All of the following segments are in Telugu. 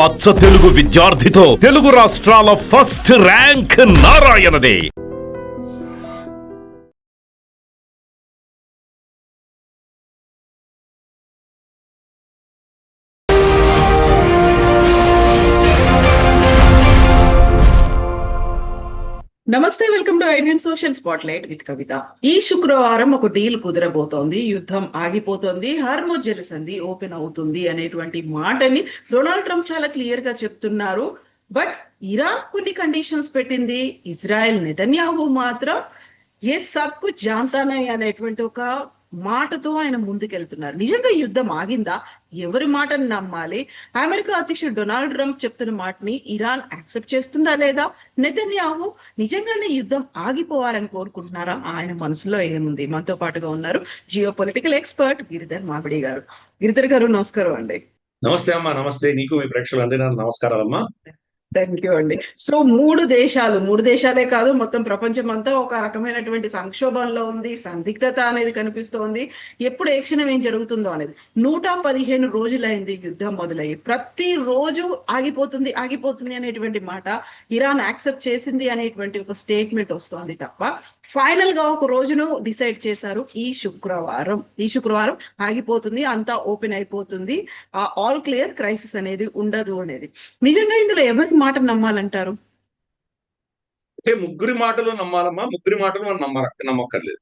అచ్చ తెలుగు విద్యార్థితో తెలుగు రాష్ట్రాల ఫస్ట్ ర్యాంక్ నారాయణదే. నమస్తే, welcome to Indian social spotlight with Kavitha. ఈ శుక్రవారం ఒక డీల్ కుదరబోతోంది, యుద్ధం ఆగిపోతోంది, హార్మోజ్ జలసంధి ఓపెన్ అవుతుంది అనేటువంటి మాటని డొనాల్డ్ ట్రంప్ చాలా క్లియర్ గా చెప్తున్నారు. బట్ ఇరాన్ కొన్ని కండిషన్స్ పెట్టింది, ఇజ్రాయెల్ నెతన్యాహు మాత్రం ఏ సబ్ కు జాంతానే అనేటువంటి ఒక మాటతో ఆయన ముందుకెళ్తున్నారు. నిజంగా యుద్ధం ఆగిందా? ఎవరి మాటను నమ్మాలి? అమెరికా అధ్యక్షుడు డొనాల్డ్ ట్రంప్ చెప్తున్న మాటని ఇరాన్ యాక్సెప్ట్ చేస్తుందా లేదా? నెతన్యాహు నిజంగానే యుద్ధం ఆగిపోవాలని కోరుకుంటున్నారా? ఆయన మనసులో ఏముంది? మనతో పాటుగా ఉన్నారు జియో పొలిటికల్ ఎక్స్పర్ట్ గిరిధర్ మామిడి గారు. గిరిధర్ గారు నమస్కారం అండి. నమస్తే అమ్మా. నమస్తే నీకు, మీ ప్రేక్షకులందరూ నమస్కారాలమ్మా. థ్యాంక్ యూ అండి. సో మూడు దేశాలే కాదు, మొత్తం ప్రపంచం అంతా ఒక రకమైనటువంటి సంక్షోభంలో ఉంది, సందిగ్ధత అనేది కనిపిస్తోంది. ఎప్పుడు ఏ క్షణం ఏం జరుగుతుందో అనేది. 115 రోజులైంది యుద్ధం మొదలయ్యి. ప్రతి రోజు ఆగిపోతుంది అనేటువంటి మాట ఇరాన్ యాక్సెప్ట్ చేసింది అనేటువంటి ఒక స్టేట్మెంట్ వస్తోంది తప్ప ఫైనల్ గా ఒక రోజును డిసైడ్ చేశారు. ఈ శుక్రవారం ఆగిపోతుంది, అంతా ఓపెన్ అయిపోతుంది, ఆల్ క్లియర్, క్రైసిస్ అనేది ఉండదు అనేది. నిజంగా ఇందులో ఎవరి మాట నమ్మాలంటారు? అంటే ముగ్గురి మాటలు నమ్మాలమ్మా. ముగ్గురి మాటలు మనం నమ్మక్కర్లేదు.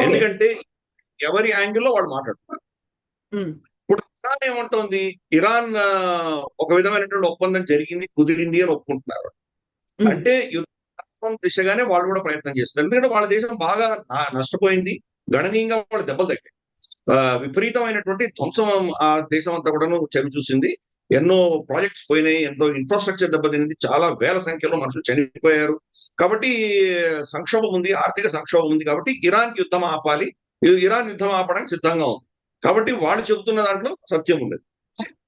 ఎందుకంటే ఎవరి యాంగిల్లో వాళ్ళు మాట్లాడుతున్నారు. ఇప్పుడు ఇరాన్ ఏమంటోంది? ఇరాన్ ఒక విధమైనటువంటి ఒప్పందం జరిగింది, కుదిరింది అని ఒప్పుకుంటున్నారు. అంటే యుద్ధం దిశగానే వాళ్ళు కూడా ప్రయత్నం చేస్తున్నారు. ఎందుకంటే వాళ్ళ దేశం బాగా నష్టపోయింది, గణనీయంగా వాళ్ళు దెబ్బలు తగ్గాయి. విపరీతమైనటువంటి ధ్వంసం ఆ దేశం అంతా కూడా చవి చూసింది. ఎన్నో ప్రాజెక్ట్స్ పోయినాయి, ఎంతో ఇన్ఫ్రాస్ట్రక్చర్ దెబ్బతింది, చాలా వేల సంఖ్యలో మనుషులు చనిపోయారు. కాబట్టి సంక్షోభం ఉంది, ఆర్థిక సంక్షోభం ఉంది. కాబట్టి ఇరాన్ యుద్ధం ఆపాలి, ఇరాన్ యుద్ధం ఆపడానికి సిద్ధంగా ఉంది. కాబట్టి వాళ్ళు చెబుతున్న దాంట్లో సత్యం ఉండదు.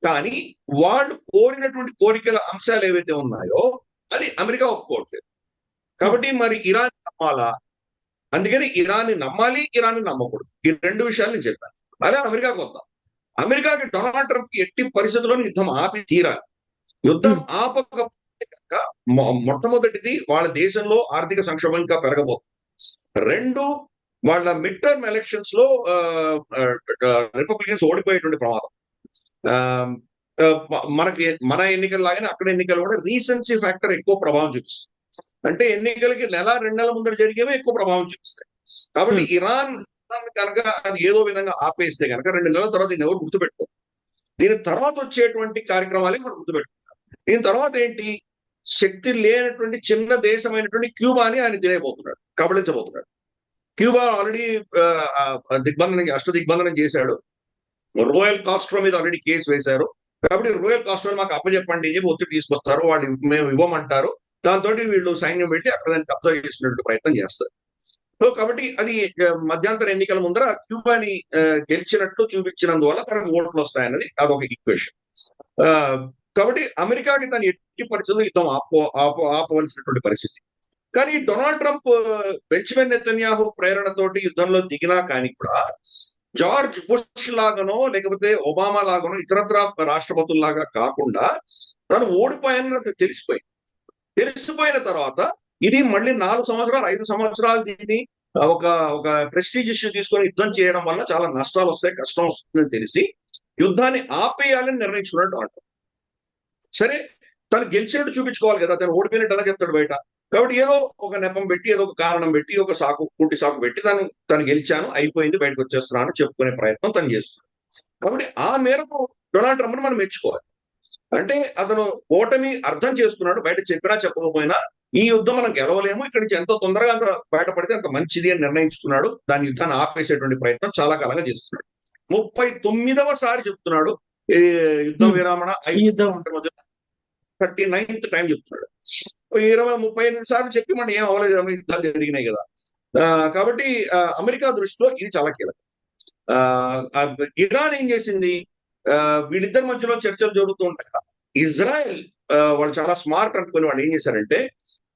కానీ వాళ్ళు కోరినటువంటి కోరికల అంశాలు ఏవైతే ఉన్నాయో అది అమెరికా ఒప్పుకోవట్లేదు. కాబట్టి మరి ఇరాన్ నమ్మాలా? అందుకని ఇరాన్ని నమ్మాలి, ఇరాన్ని నమ్మకూడదు. ఈ రెండు విషయాలు నేను చెప్పాను. అదే అమెరికాకు వద్దాం. అమెరికాకి డొనాల్డ్ ట్రంప్ యుక్తి పరిస్థితుల్లో యుద్ధం ఆపి తీరాలి. యుద్ధం ఆపకపోతే కనుక మొట్టమొదటిది వాళ్ళ దేశంలో ఆర్థిక సంక్షోభం ఇంకా పెరగబోతుంది. రెండు, వాళ్ళ మిడ్ టర్మ్ ఎలక్షన్స్ లో రిపబ్లికన్స్ ఓడిపోయేటువంటి ప్రమాదం. మన ఎన్నికల లాగానే అక్కడ ఎన్నికలు కూడా రీసెన్సీ ఫ్యాక్టర్ ఎక్కువ ప్రభావం చూపిస్తుంది. అంటే ఎన్నికలకి 1-2 నెలల ముందర జరిగేవే ఎక్కువ ప్రభావం చూపిస్తాయి. కాబట్టి ఇరాన్ కనుక అది ఏదో విధంగా ఆపేస్తే కనుక 2 నెలల తర్వాత దీన్ని ఎవరు గుర్తుపెట్టుకోరు. దీని తర్వాత వచ్చేటువంటి కార్యక్రమాలే మనం గుర్తుపెట్టుకుంటాం. దీని తర్వాత ఏంటి? శక్తి లేనటువంటి చిన్న దేశమైనటువంటి క్యూబాని ఆయన తినేయబోతున్నాడు, కబళించబోతున్నాడు. క్యూబా ఆల్రెడీ దిగ్బంధనం చేశాడు. రోయల్ కాస్ట్రో మీద ఆల్రెడీ కేసు వేశారు. కాబట్టి రోయల్ కాస్ట్రో మాకు అప్పచెప్పండి అని చెప్పి ఒత్తిడి తీసుకొస్తారు. వాళ్ళు మేము ఇవ్వమంటారు. దాంతో వీళ్ళు సైన్యం పెట్టి అక్కడ దాన్ని కబ్జా చేసినట్టు ప్రయత్నం చేస్తారు. సో కాబట్టి అది మధ్యంతర ఎన్నికల ముందర క్యూబాని గెలిచినట్టు చూపించినందువల్ల తనకు ఓట్లు వస్తాయన్నది అదొక ఈక్వేషన్. కాబట్టి అమెరికాకి తను ఎట్టి పరిస్థితుల్లో యుద్ధం ఆపవలసినటువంటి పరిస్థితి. కానీ డొనాల్డ్ ట్రంప్ బెంజమిన్ నెతన్యాహు ప్రేరణతోటి యుద్ధంలో దిగినా కానీ కూడా జార్జ్ బుష్ లాగానో లేకపోతే ఒబామా లాగానో ఇతరత్ర రాష్ట్రపతుల్లాగా కాకుండా తను ఓడిపోయానని తెలిసిపోయిన తర్వాత ఇది మళ్ళీ 4 సంవత్సరాలు 5 సంవత్సరాలు దీన్ని ఒక ప్రెస్టీజ్ ఇష్యూ తీసుకొని యుద్ధం చేయడం వల్ల చాలా నష్టాలు వస్తాయి, కష్టం వస్తుందని తెలిసి యుద్ధాన్ని ఆపేయాలని నిర్ణయించుకున్నాడు డొనాల్డ్ ట్రంప్. సరే, తను గెలిచినట్టు చూపించుకోవాలి కదా, తను ఓడిపోయినట్టు ఎలా చెప్తాడు బయట. కాబట్టి ఏదో ఒక నెపం పెట్టి, ఏదో ఒక కారణం పెట్టి, ఒక కుంటి సాకు పెట్టి తను గెలిచాను, అయిపోయింది, బయటకు వచ్చేస్తున్నాను చెప్పుకునే ప్రయత్నం తను చేస్తున్నాడు. కాబట్టి ఆ మేరకు డొనాల్డ్ ట్రంప్ మనం మెచ్చుకోవాలి. అంటే అతను ఓటమి అర్థం చేసుకున్నాడు. బయట చెప్పినా చెప్పకపోయినా ఈ యుద్ధం మనం గెలవలేము, ఇక్కడి నుంచి ఎంతో తొందరగా అంత బయటపడితే అంత మంచిది అని నిర్ణయించుకున్నాడు. దాని యుద్ధాన్ని ఆపేసేటువంటి ప్రయత్నం చాలా కాలంగా చేస్తున్నాడు. 39వ సారి చెప్తున్నాడు ఈ యుద్ధం విరామణ 39th టైం చెప్తున్నాడు. 20-35 సార్లు చెప్పి మనం ఏం అవ్వలేదు, యుద్ధాలు జరిగినాయి కదా. కాబట్టి అమెరికా దృష్టిలో ఇది చాలా కీలకం. ఇరాన్ ఏం చేసింది? వీళ్ళిద్దరి మధ్యలో చర్చలు జరుగుతూ ఉంటాయి కదా. ఇజ్రాయెల్ వాళ్ళు చాలా స్మార్ట్ అనుకుని వాళ్ళు ఏం చేశారంటే,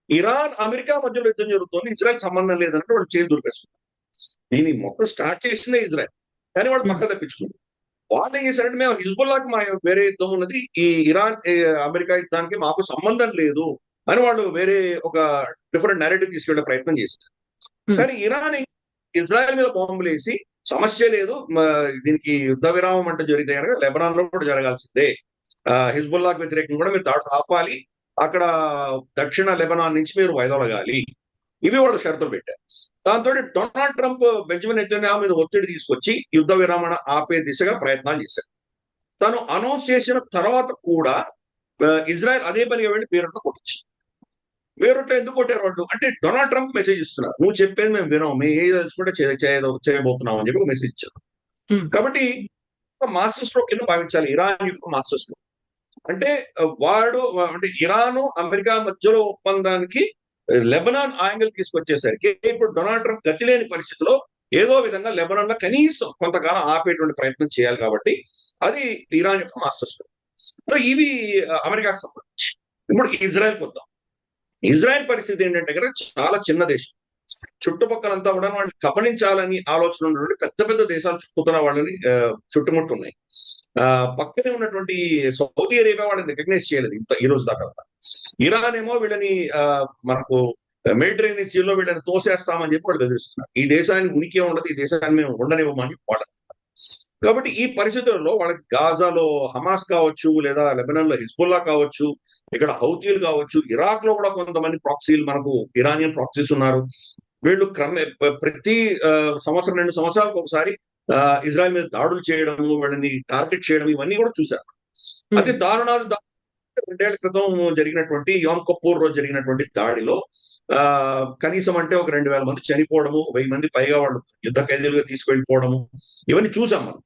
ఇరాన్ అమెరికా మధ్యలో యుద్ధం జరుగుతుంది, ఇజ్రాయెల్ సంబంధం లేదంటే వాళ్ళు చేతులు దులిపేసుకున్నారు. దీన్ని మొత్తం స్టార్ట్ చేసిందే ఇజ్రాయెల్, కానీ వాళ్ళు పక్క తప్పించుకున్నారు. వాళ్ళు ఏం చేశారంటే మేము హిజ్బుల్లాకి మా వేరే యుద్ధం ఉన్నది, ఈ ఇరాన్ అమెరికా యుద్ధానికి మాకు సంబంధం లేదు అని వాళ్ళు వేరే ఒక డిఫరెంట్ నెరేటివ్ తీసుకెళ్లే ప్రయత్నం చేశారు. కానీ ఇరాన్ ఇజ్రాయెల్ మీద బాంబులు వేసి సమస్య లేదు, దీనికి యుద్ధ విరామం అంటే జరిగితే కనుక లెబనాన్ లో కూడా జరగాల్సిందే, హిజ్బుల్లాకి వ్యతిరేకంగా కూడా మీరు దాడులు ఆపాలి, అక్కడ దక్షిణ లెబనాన్ నుంచి మీరు వైదొలగాలి, ఇవి వాళ్ళు షరతులు పెట్టారు. దాంతో డొనాల్డ్ ట్రంప్ బెంజమిన్ నెతన్యాహు మీద ఒత్తిడి తీసుకొచ్చి యుద్ధ విరమణ ఆపే దిశగా ప్రయత్నాలు చేశారు. తను అనౌన్స్ చేసిన తర్వాత కూడా ఇజ్రాయెల్ అదే పనిగా వెళ్ళి బేరూట్లో కొట్టించి, బేరూట్లో ఎందుకు కొట్టారు వాళ్ళు అంటే డొనాల్డ్ ట్రంప్ మెసేజ్ ఇస్తున్నారు, నువ్వు చెప్పేది మేము వినాం, మేము ఏ కూడా చేయబోతున్నాం అని చెప్పి ఒక మెసేజ్ ఇచ్చారు. కాబట్టి మాస్టర్ స్ట్రోక్ కింద భావించాలి ఇరాన్ యొక్క మాస్టర్ స్ట్రోక్. అంటే వాడు అంటే ఇరాను అమెరికా మధ్యలో ఒప్పందానికి లెబనాన్ యాంగిల్ తీసుకొచ్చేసరికి ఇప్పుడు డొనాల్డ్ ట్రంప్ గతి లేని పరిస్థితిలో ఏదో విధంగా లెబనాన్ లో కనీసం కొంతకాలం ఆపేటువంటి ప్రయత్నం చేయాలి. కాబట్టి అది ఇరాన్ యొక్క మాస్టర్ స్ట్రోక్. సో ఇవి అమెరికాకు సంబంధించి. ఇప్పుడు ఇజ్రాయెల్కి వద్దాం. ఇజ్రాయెల్ పరిస్థితి ఏంటంటే కదా చాలా చిన్న దేశం, చుట్టుపక్కలంతా కూడా వాళ్ళని కబళించాలని ఆలోచన ఉన్నటువంటి పెద్ద పెద్ద దేశాలు చుట్టుతున్న వాళ్ళని చుట్టుముట్టున్నాయి. పక్కనే ఉన్నటువంటి సౌదీ అరేబియా వాళ్ళని రికగ్నైజ్ చేయలేదు ఇంత ఈ రోజు దాకా. ఇరాన్ ఏమో వీళ్ళని మనకు మెడిటరేనియన్ సీలో వీళ్ళని తోసేస్తామని చెప్పి వాళ్ళు బెదిరిస్తున్నారు. ఈ దేశానికి ఉనికి ఉండదు, ఈ దేశాన్ని మేము ఉండనివ్వమని వాళ్ళు. కాబట్టి ఈ పరిస్థితుల్లో వాళ్ళకి గాజాలో హమాస్ కావచ్చు, లేదా లెబనాన్ లో హిజ్బుల్లా కావచ్చు, ఇక్కడ హౌతీలు కావచ్చు, ఇరాక్ లో కూడా కొంతమంది ప్రాక్సీలు మనకు ఇరానియన్ ప్రాక్సీస్ ఉన్నారు. వీళ్ళు ప్రతి సంవత్సరం 2 సంవత్సరాలకు ఒకసారి ఇజ్రాయెల్ మీద దాడులు చేయడము, వీళ్ళని టార్గెట్ చేయడం, ఇవన్నీ కూడా చూశారు. అతి దారుణాలు 2 ఏళ్ల క్రితం జరిగినటువంటి యోమ్ కిప్పూర్ రోజు జరిగినటువంటి దాడిలో కనీసం అంటే ఒక 2000 మంది చనిపోవడము, 1000 మంది పైగా వాళ్ళు యుద్ధ ఖైదీలుగా తీసుకెళ్లిపోవడము, ఇవన్నీ చూసాం మనం.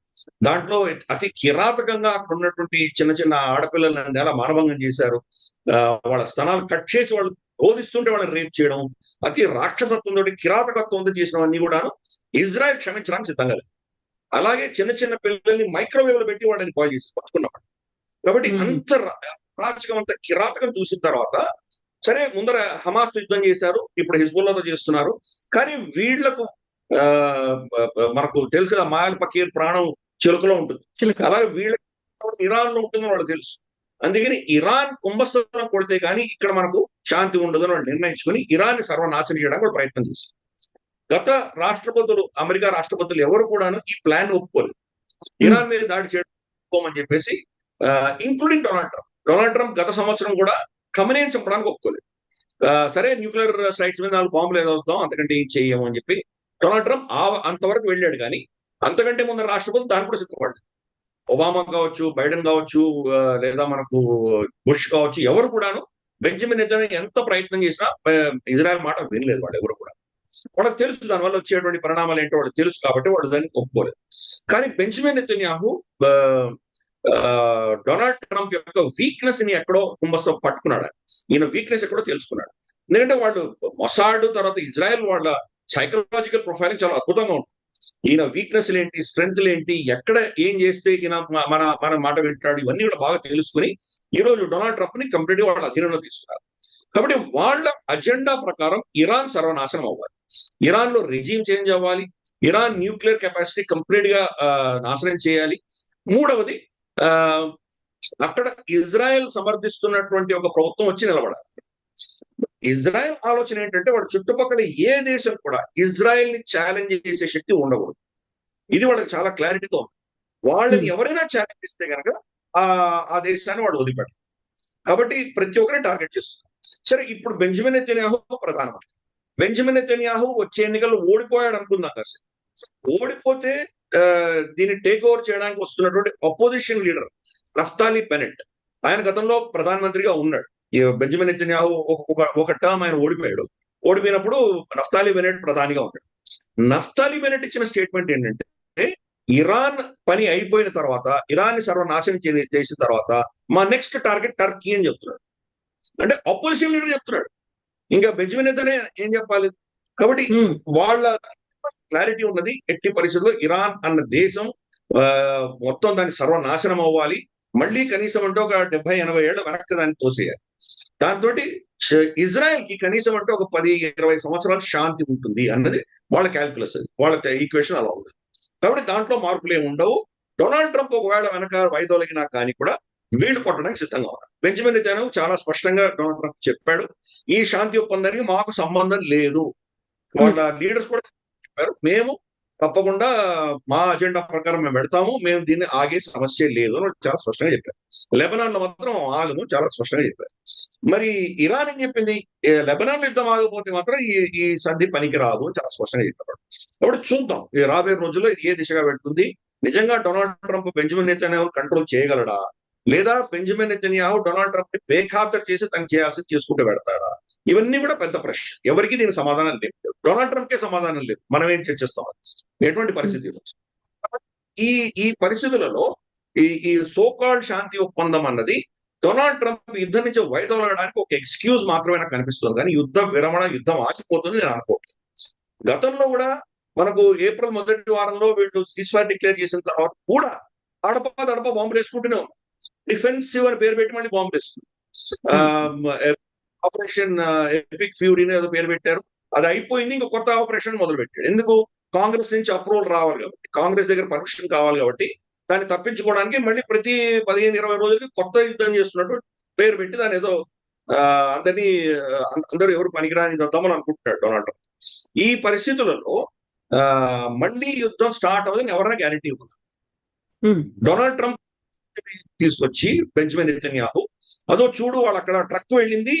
దాంట్లో అతి కిరాతకంగా అక్కడ ఉన్నటువంటి చిన్న చిన్న ఆడపిల్లలను ఎలా మానభంగం చేశారు, వాళ్ళ స్థనాలు కట్ చేసి వాళ్ళు బోధిస్తుంటే వాళ్ళని రేప్ చేయడం, అతి రాక్షసత్వంతో కిరాతకత్వంతో చేసినవన్నీ కూడా ఇజ్రాయెల్ క్షమించడానికి సిద్ధంగా లేదు. అలాగే చిన్న చిన్న పిల్లల్ని మైక్రోవేవ్ లో పెట్టి వాళ్ళని బాయ్ చేసి పట్టుకున్నాం. కాబట్టి అంత రాచకం, అంత కిరాతకం చూసిన తర్వాత సరే ముందర హమాస్ యుద్ధం చేశారు, ఇప్పుడు హిజ్బుల్లాతో చేస్తున్నారు. కానీ వీళ్లకు మనకు తెలుసు కదా, మాయల్ పకీర్ ప్రాణం చిలుకలో ఉంటుంది, అలాగే వీళ్ళకి ఇరాన్ లో ఉంటుందని వాళ్ళకి తెలుసు. అందుకని ఇరాన్ కుంభస్థలం కొడితే కానీ ఇక్కడ మనకు శాంతి ఉండదని వాళ్ళు నిర్ణయించుకుని ఇరాన్ సర్వనాశనం చేయడానికి వాళ్ళు ప్రయత్నం చేశారు. గత రాష్ట్రపతులు, అమెరికా రాష్ట్రపతులు ఎవరు కూడాను ఈ ప్లాన్ ఒప్పుకోలేదు, ఇరాన్ మీద దాడి చేయడం చెప్పేసి, ఇంక్లూడింగ్ డొనాల్డ్ ట్రంప్ గత సంవత్సరం కూడా ఖమేనీని చంపడానికి ఒప్పుకోలేదు. సరే న్యూక్లియర్ సైట్స్ మీద 4 బాంబులు ఏదవుతాం, అంతకంటే ఏం చేయము అని చెప్పి డొనాల్డ్ ట్రంప్ అంతవరకు వెళ్ళాడు. కానీ అంతకంటే ముందు రాష్ట్రపతి దాన్ని కూడా సిద్ధపడ్డారు. ఒబామా కావచ్చు, బైడెన్ కావచ్చు, లేదా మనకు బుష్ కావచ్చు, ఎవరు కూడాను బెంజమిన్ నెతన్యాహు ఎంత ప్రయత్నం చేసినా ఇజ్రాయెల్ మాట వినలేదు వాళ్ళు ఎవరు కూడా. వాళ్ళకి తెలుసు దానివల్ల వచ్చేటువంటి పరిణామాలు ఏంటో వాళ్ళకి తెలుసు, కాబట్టి వాళ్ళు దాన్ని ఒప్పుకోలేదు. కానీ బెంజమిన్ నెతన్యాహు డొనాల్డ్ ట్రంప్ యొక్క వీక్నెస్ ని ఎక్కడో కుంభస్థం పట్టుకున్నాడు. ఈయన వీక్నెస్ ఎక్కడో తెలుసుకున్నాడు. ఎందుకంటే వాళ్ళు మొసాడ్ తర్వాత ఇజ్రాయెల్ వాళ్ళ సైకలాజికల్ ప్రొఫైలింగ్ చాలా అద్భుతంగా ఉంటుంది. ఈయన వీక్నెస్ ఏంటి, స్ట్రెంగ్త్ ఏంటి, ఎక్కడ ఏం చేస్తే ఈయన మన మాట వింటాడు, ఇవన్నీ కూడా బాగా తెలుసుకుని ఈ రోజు డొనాల్డ్ ట్రంప్ ని కంప్లీట్ గా వాళ్ళ అధీనంలో తీసుకున్నారు. కాబట్టి వాళ్ళ అజెండా ప్రకారం ఇరాన్ సర్వనాశనం అవ్వాలి, ఇరాన్ లో రెజీమ్ చేంజ్ అవ్వాలి, ఇరాన్ న్యూక్లియర్ కెపాసిటీ కంప్లీట్ గా నాశనం చేయాలి. మూడవది అక్కడ ఇజ్రాయెల్ సమర్థిస్తున్నటువంటి ఒక ప్రభుత్వం వచ్చి నిలబడాలి. ఇజ్రాయెల్ ఆలోచన ఏంటంటే వాడు చుట్టుపక్కల ఏ దేశం కూడా ఇజ్రాయెల్ ని ఛాలెంజ్ చేసే శక్తి ఉండకూడదు. ఇది వాళ్ళకి చాలా క్లారిటీతో ఉంది. వాళ్ళని ఎవరైనా ఛాలెంజ్ చేస్తే కనుక ఆ దేశాన్ని వాడు వదిలిపెట్టారు. కాబట్టి ప్రతి ఒక్కరిని టార్గెట్ చేస్తున్నారు. సరే ఇప్పుడు బెంజమిన్ నెతన్యాహు ప్రధానమంత్రి. బెంజమిన్ నెతన్యాహు వచ్చే ఎన్నికల్లో ఓడిపోయాడు అనుకుందాం కదా. ఓడిపోతే దీన్ని టేక్ ఓవర్ చేయడానికి వస్తున్నటువంటి అపోజిషన్ లీడర్ నఫ్తాలి బెనెట్, ఆయన గతంలో ప్రధానమంత్రిగా ఉన్నాడు. బెంజమిన్ నెతన్యాహు ఒక టర్మ్ ఆయన ఓడిపోయాడు. ఓడిపోయినప్పుడు నఫ్తాలి బెనెట్ ప్రధానిగా ఉన్నాడు. నఫ్తాలి బెనెట్ ఇచ్చిన స్టేట్మెంట్ ఏంటంటే ఇరాన్ పని అయిపోయిన తర్వాత, ఇరాన్ ని సర్వనాశనం చేసిన తర్వాత మా నెక్స్ట్ టార్గెట్ టర్కీ అని చెప్తున్నాడు. అంటే అపోజిషన్ లీడర్ చెప్తున్నాడు, ఇంకా బెంజమిన్ నెతన్యాహు ఏం చెప్పాలి? కాబట్టి వాళ్ళ క్లారిటీ ఉన్నది, ఎట్టి పరిస్థితుల్లో ఇరాన్ అన్న దేశం మొత్తం దాన్ని సర్వనాశనం అవ్వాలి, మళ్ళీ కనీసం అంటే ఒక 70-80 ఏళ్ళ వెనక్కి దాన్ని తోసేయాలి. దాంతో ఇజ్రాయెల్ కి కనీసం అంటే ఒక 10-20 సంవత్సరాలు శాంతి ఉంటుంది అన్నది వాళ్ళ క్యాల్కులస్, అది వాళ్ళ ఈక్వేషన్ అలా ఉంది. కాబట్టి దాంట్లో మార్పులు ఏమి ఉండవు. డొనాల్డ్ ట్రంప్ ఒకవేళ వెనక వైదొలిగినా కానీ కూడా వీళ్ళు కొట్టడానికి సిద్ధంగా ఉన్నారు. బెంజమిన్ నెతన్యాహు చాలా స్పష్టంగా డొనాల్డ్ ట్రంప్ చెప్పాడు, ఈ శాంతి ఒప్పందానికి మాకు సంబంధం లేదు. వాళ్ళ లీడర్స్ కూడా చెప్పారు, మేము తప్పకుండా మా అజెండా ప్రకారం మేము పెడతాము, మేము దీన్ని ఆగే సమస్య లేదు అని చాలా స్పష్టంగా చెప్పారు. లెబనాన్ లో మాత్రం ఆగము చాలా స్పష్టంగా చెప్పారు. మరి ఇరాన్ ఏం చెప్పింది, లెబనాన్ యుద్ధం ఆగకపోతే మాత్రం ఈ సంధి పనికి రాదు అని చాలా స్పష్టంగా చెప్పారు. కాబట్టి చూద్దాం ఈ రాబోయే రోజుల్లో ఏ దిశగా పెడుతుంది. నిజంగా డొనాల్డ్ ట్రంప్ బెంజమిన్ నెతన్యాహును కంట్రోల్ చేయగలడా, లేదా బెంజమిన్ నెతన్యాహు డొనాల్డ్ ట్రంప్ ని బేఖాతరు చేసి తను చేయాల్సి చేసుకుంటూ పెడతారా, ఇవన్నీ కూడా పెద్ద ప్రశ్న. ఎవరికి దీనికి సమాధానం లేదు. డొనాల్డ్ ట్రంప్ కే సమాధానం లేదు, మనం ఏం చర్చిస్తాం ఎటువంటి పరిస్థితి. ఈ పరిస్థితులలో ఈ సోకాల్డ్ శాంతి ఒప్పందం అన్నది డొనాల్డ్ ట్రంప్ యుద్ధం నుంచి వైదొలగడానికి ఒక ఎక్స్క్యూజ్ మాత్రమే నాకు కనిపిస్తుంది, కానీ యుద్ధం విరమణ, యుద్ధం ఆగిపోతుంది నేను అనుకోవట్లేదు. గతంలో కూడా మనకు ఏప్రిల్ మొదటి వారంలో వీళ్ళు సీజ్ఫైర్ డిక్లేర్ చేసిన తర్వాత కూడా అడప బాంబులు వేసుకుంటూనే ఉన్నాం. డిఫెన్సివ్ అని పేరు పెట్టి మళ్ళీ బాంబులు వేస్తుంది. ఆపరేషన్ ఎపిక్ ఫ్యూరీని ఏదో పేరు పెట్టారు, అది అయిపోయింది, ఇంకా కొత్త ఆపరేషన్ మొదలు పెట్టాడు. ఎందుకు, కాంగ్రెస్ నుంచి అప్రూవల్ రావాలి కాబట్టి, కాంగ్రెస్ దగ్గర పర్మిషన్ కావాలి కాబట్టి, దాన్ని తప్పించుకోవడానికి మళ్ళీ ప్రతి 15-20 రోజులకి కొత్త యుద్ధం చేస్తున్నట్టు పేరు పెట్టి దాని ఏదో అందరూ ఎవరు పనికిరాని వద్దామని అనుకుంటున్నాడు డొనాల్డ్ ట్రంప్. ఈ పరిస్థితులలో మళ్ళీ యుద్ధం స్టార్ట్ అవ్వదని ఎవరైనా గ్యారంటీ ఇవ్వదు. డొనాల్డ్ ట్రంప్ తీసుకొచ్చి బెంజమిన్ నెతన్యాహు, అదో చూడు వాళ్ళు అక్కడ ట్రక్ వెళ్ళింది,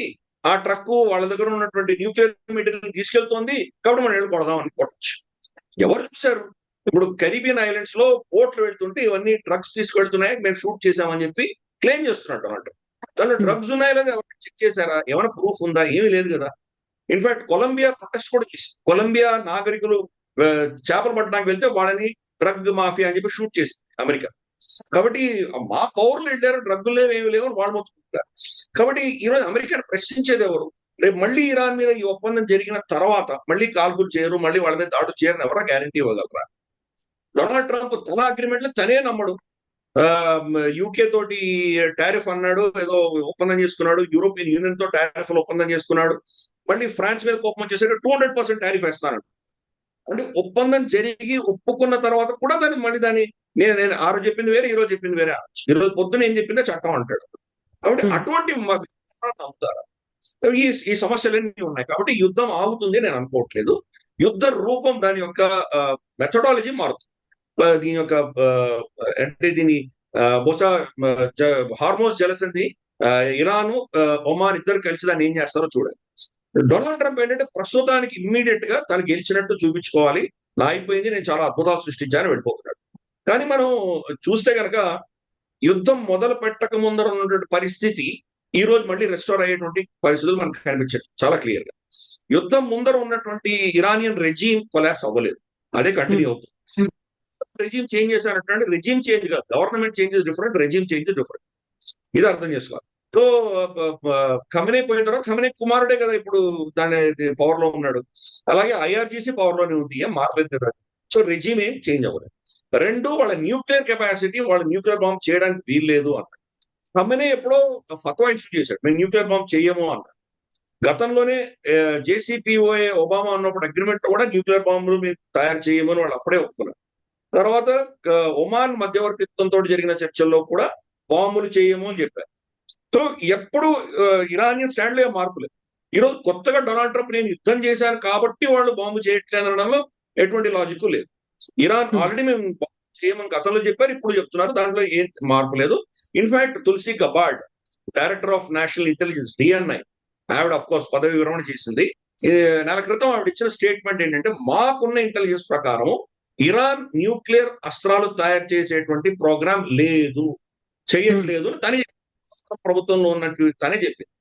ఆ ట్రక్ వాళ్ళ దగ్గర ఉన్నటువంటి న్యూక్లియర్ మెటీరియల్ తీసుకెళ్తోంది కాబట్టి మనం వెళ్ళకూడదాం అనుకోవచ్చు. ఎవరు చూశారు, ఇప్పుడు కరీబియన్ ఐలాండ్స్ లో బోట్లు వెళ్తుంటే ఇవన్నీ డ్రగ్స్ తీసుకెళ్తున్నాయి, మేము షూట్ చేశామని చెప్పి క్లెయిమ్ చేస్తున్నాడు డొనాల్డ్ ట్రంప్. తను డ్రగ్స్ ఉన్నాయో లేదా ఎవరైనా చెక్ చేశారా, ఏమైనా ప్రూఫ్ ఉందా, ఏమీ లేదు కదా. ఇన్ఫాక్ట్ కొలంబియా ప్రొటెస్ట్ కూడా చేసి, కొలంబియా నాగరికులు చేపలు పట్టడానికి వెళ్తే వాళ్ళని డ్రగ్ మాఫియా అని చెప్పి షూట్ చేసింది అమెరికా. కాబట్టి మా పౌరులు వెళ్ళారు, డ్రగ్గులు ఏమి లేవు అని వాళ్ళు మొత్తుకుంటారు. కాబట్టి ఈరోజు అమెరికాను ప్రశ్నించేది ఎవరు, రేపు మళ్ళీ ఇరాన్ మీద ఈ ఒప్పందం జరిగిన తర్వాత మళ్ళీ కాల్పులు చేయరు, మళ్ళీ వాళ్ళ మీద దాడులు చేయరని ఎవరా గ్యారంటీ ఇవ్వగలరా. డొనాల్డ్ ట్రంప్ తన అగ్రిమెంట్ లో తనే నమ్మడు. యూకే తోటి టారిఫ్ అన్నాడు, ఏదో ఒప్పందం చేసుకున్నాడు, యూరోపియన్ యూనియన్ తో టారిఫ్ ఒప్పందం చేసుకున్నాడు, మళ్ళీ ఫ్రాన్స్ మీద కోపం వచ్చేసరికి 200% టారిఫ్ వేస్తాను. అంటే ఒప్పందం జరిగి ఒప్పుకున్న తర్వాత కూడా దాన్ని నేను ఆ రోజు చెప్పింది వేరే, ఈ రోజు చెప్పింది వేరే. ఈ రోజు పొద్దున ఏం చెప్పిందో చట్టం అంటాడు. కాబట్టి అటువంటి నమ్ముతారు. ఈ సమస్యలన్నీ ఉన్నాయి. కాబట్టి యుద్ధం ఆగుతుంది నేను అనుకోవట్లేదు. యుద్ధ రూపం, దాని యొక్క మెథడాలజీ మారుతుంది. దీని యొక్క అంటే దీని బహుశా హార్మోస్ జలసంధి, ఇరాను ఒమాన్ ఇద్దరు కలిసి దాన్ని ఏం చేస్తారో చూడండి. డొనాల్డ్ ట్రంప్ ఏంటంటే ప్రస్తుతానికి ఇమ్మీడియట్ గా తను గెలిచినట్టు చూపించుకోవాలి, నా అయిపోయింది, నేను చాలా అద్భుతాలు సృష్టించాలని వెళ్ళిపోతున్నాడు. కానీ మనం చూస్తే కనుక యుద్ధం మొదలు పెట్టక ముందర ఉన్నటువంటి పరిస్థితి ఈ రోజు మళ్ళీ రెస్టోర్ అయ్యేటువంటి పరిస్థితులు మనకు కనిపించారు చాలా క్లియర్ గా. యుద్ధం ముందర ఉన్నటువంటి ఇరానియన్ రెజీమ్ కొలాప్స్ అవ్వలేదు, అదే కంటిన్యూ అవుతుంది. రెజీమ్ చేంజ్ చేశారంటే రెజీమ్ చేంజ్ కాదు, government changes different, regime changes different. ఇది అర్థం చేసుకోవాలి. సో ఖమేనీ పోయిన తర్వాత ఖమేనీ కుమారుడే కదా ఇప్పుడు దాని పవర్ లో ఉన్నాడు, అలాగే ఐఆర్జీసీ పవర్ లోనే ఉంది, ఏం మారలేదు కదా. సో రెజీమ్ ఏం చేంజ్ అవ్వలేదు. రెండు, వాళ్ళ న్యూక్లియర్ కెపాసిటీ, వాళ్ళ న్యూక్లియర్ బాంబ్ చేయడానికి వీల్లేదు అన్నాడు. ఖమేనీ ఎప్పుడో ఫత్వా ఇష్యూ చేశాడు, మేము న్యూక్లియర్ బాంబ్ చేయము అన్నాడు. గతంలోనే జేసీపీఓఏ ఒబామా ఉన్నప్పుడు అగ్రిమెంట్ లో కూడా న్యూక్లియర్ బాంబులు మీరు తయారు చేయమని వాళ్ళు అప్పుడే ఒప్పుకున్నారు. తర్వాత ఒమాన్ మధ్యవర్తిత్వంతో జరిగిన చర్చల్లో కూడా బాంబులు చేయము అని చెప్పారు. సో ఎప్పుడు ఇరానియన్ స్టాండ్ లో మార్పు లేదు. ఈరోజు కొత్తగా డొనాల్డ్ ట్రంప్ నేను యుద్ధం చేశాను కాబట్టి వాళ్ళు బాంబు చేయట్లేదు అనడంలో ఎటువంటి లాజిక్ లేదు. ఇరాన్ ఆల్రెడీ మేము చేయమని గతంలో చెప్పారు, ఇప్పుడు చెప్తున్నారు, దాంట్లో ఏం మార్పు లేదు. In fact Tulsi Gabbard, director of national intelligence DNI, ఆవిడ అఫ్ కోర్స్ పదవి విరమణ చేసింది. నెల క్రితం ఆవిడ ఇచ్చిన స్టేట్మెంట్ ఏంటంటే, మాకున్న ఇంటెలిజెన్స్ ప్రకారం ఇరాన్ న్యూక్లియర్ అస్త్రాలు తయారు చేసేటువంటి ప్రోగ్రామ్ లేదు, చేయట్లేదు తనే ప్రభుత్వంలో ఉన్నట్టు తనే చెప్పింది.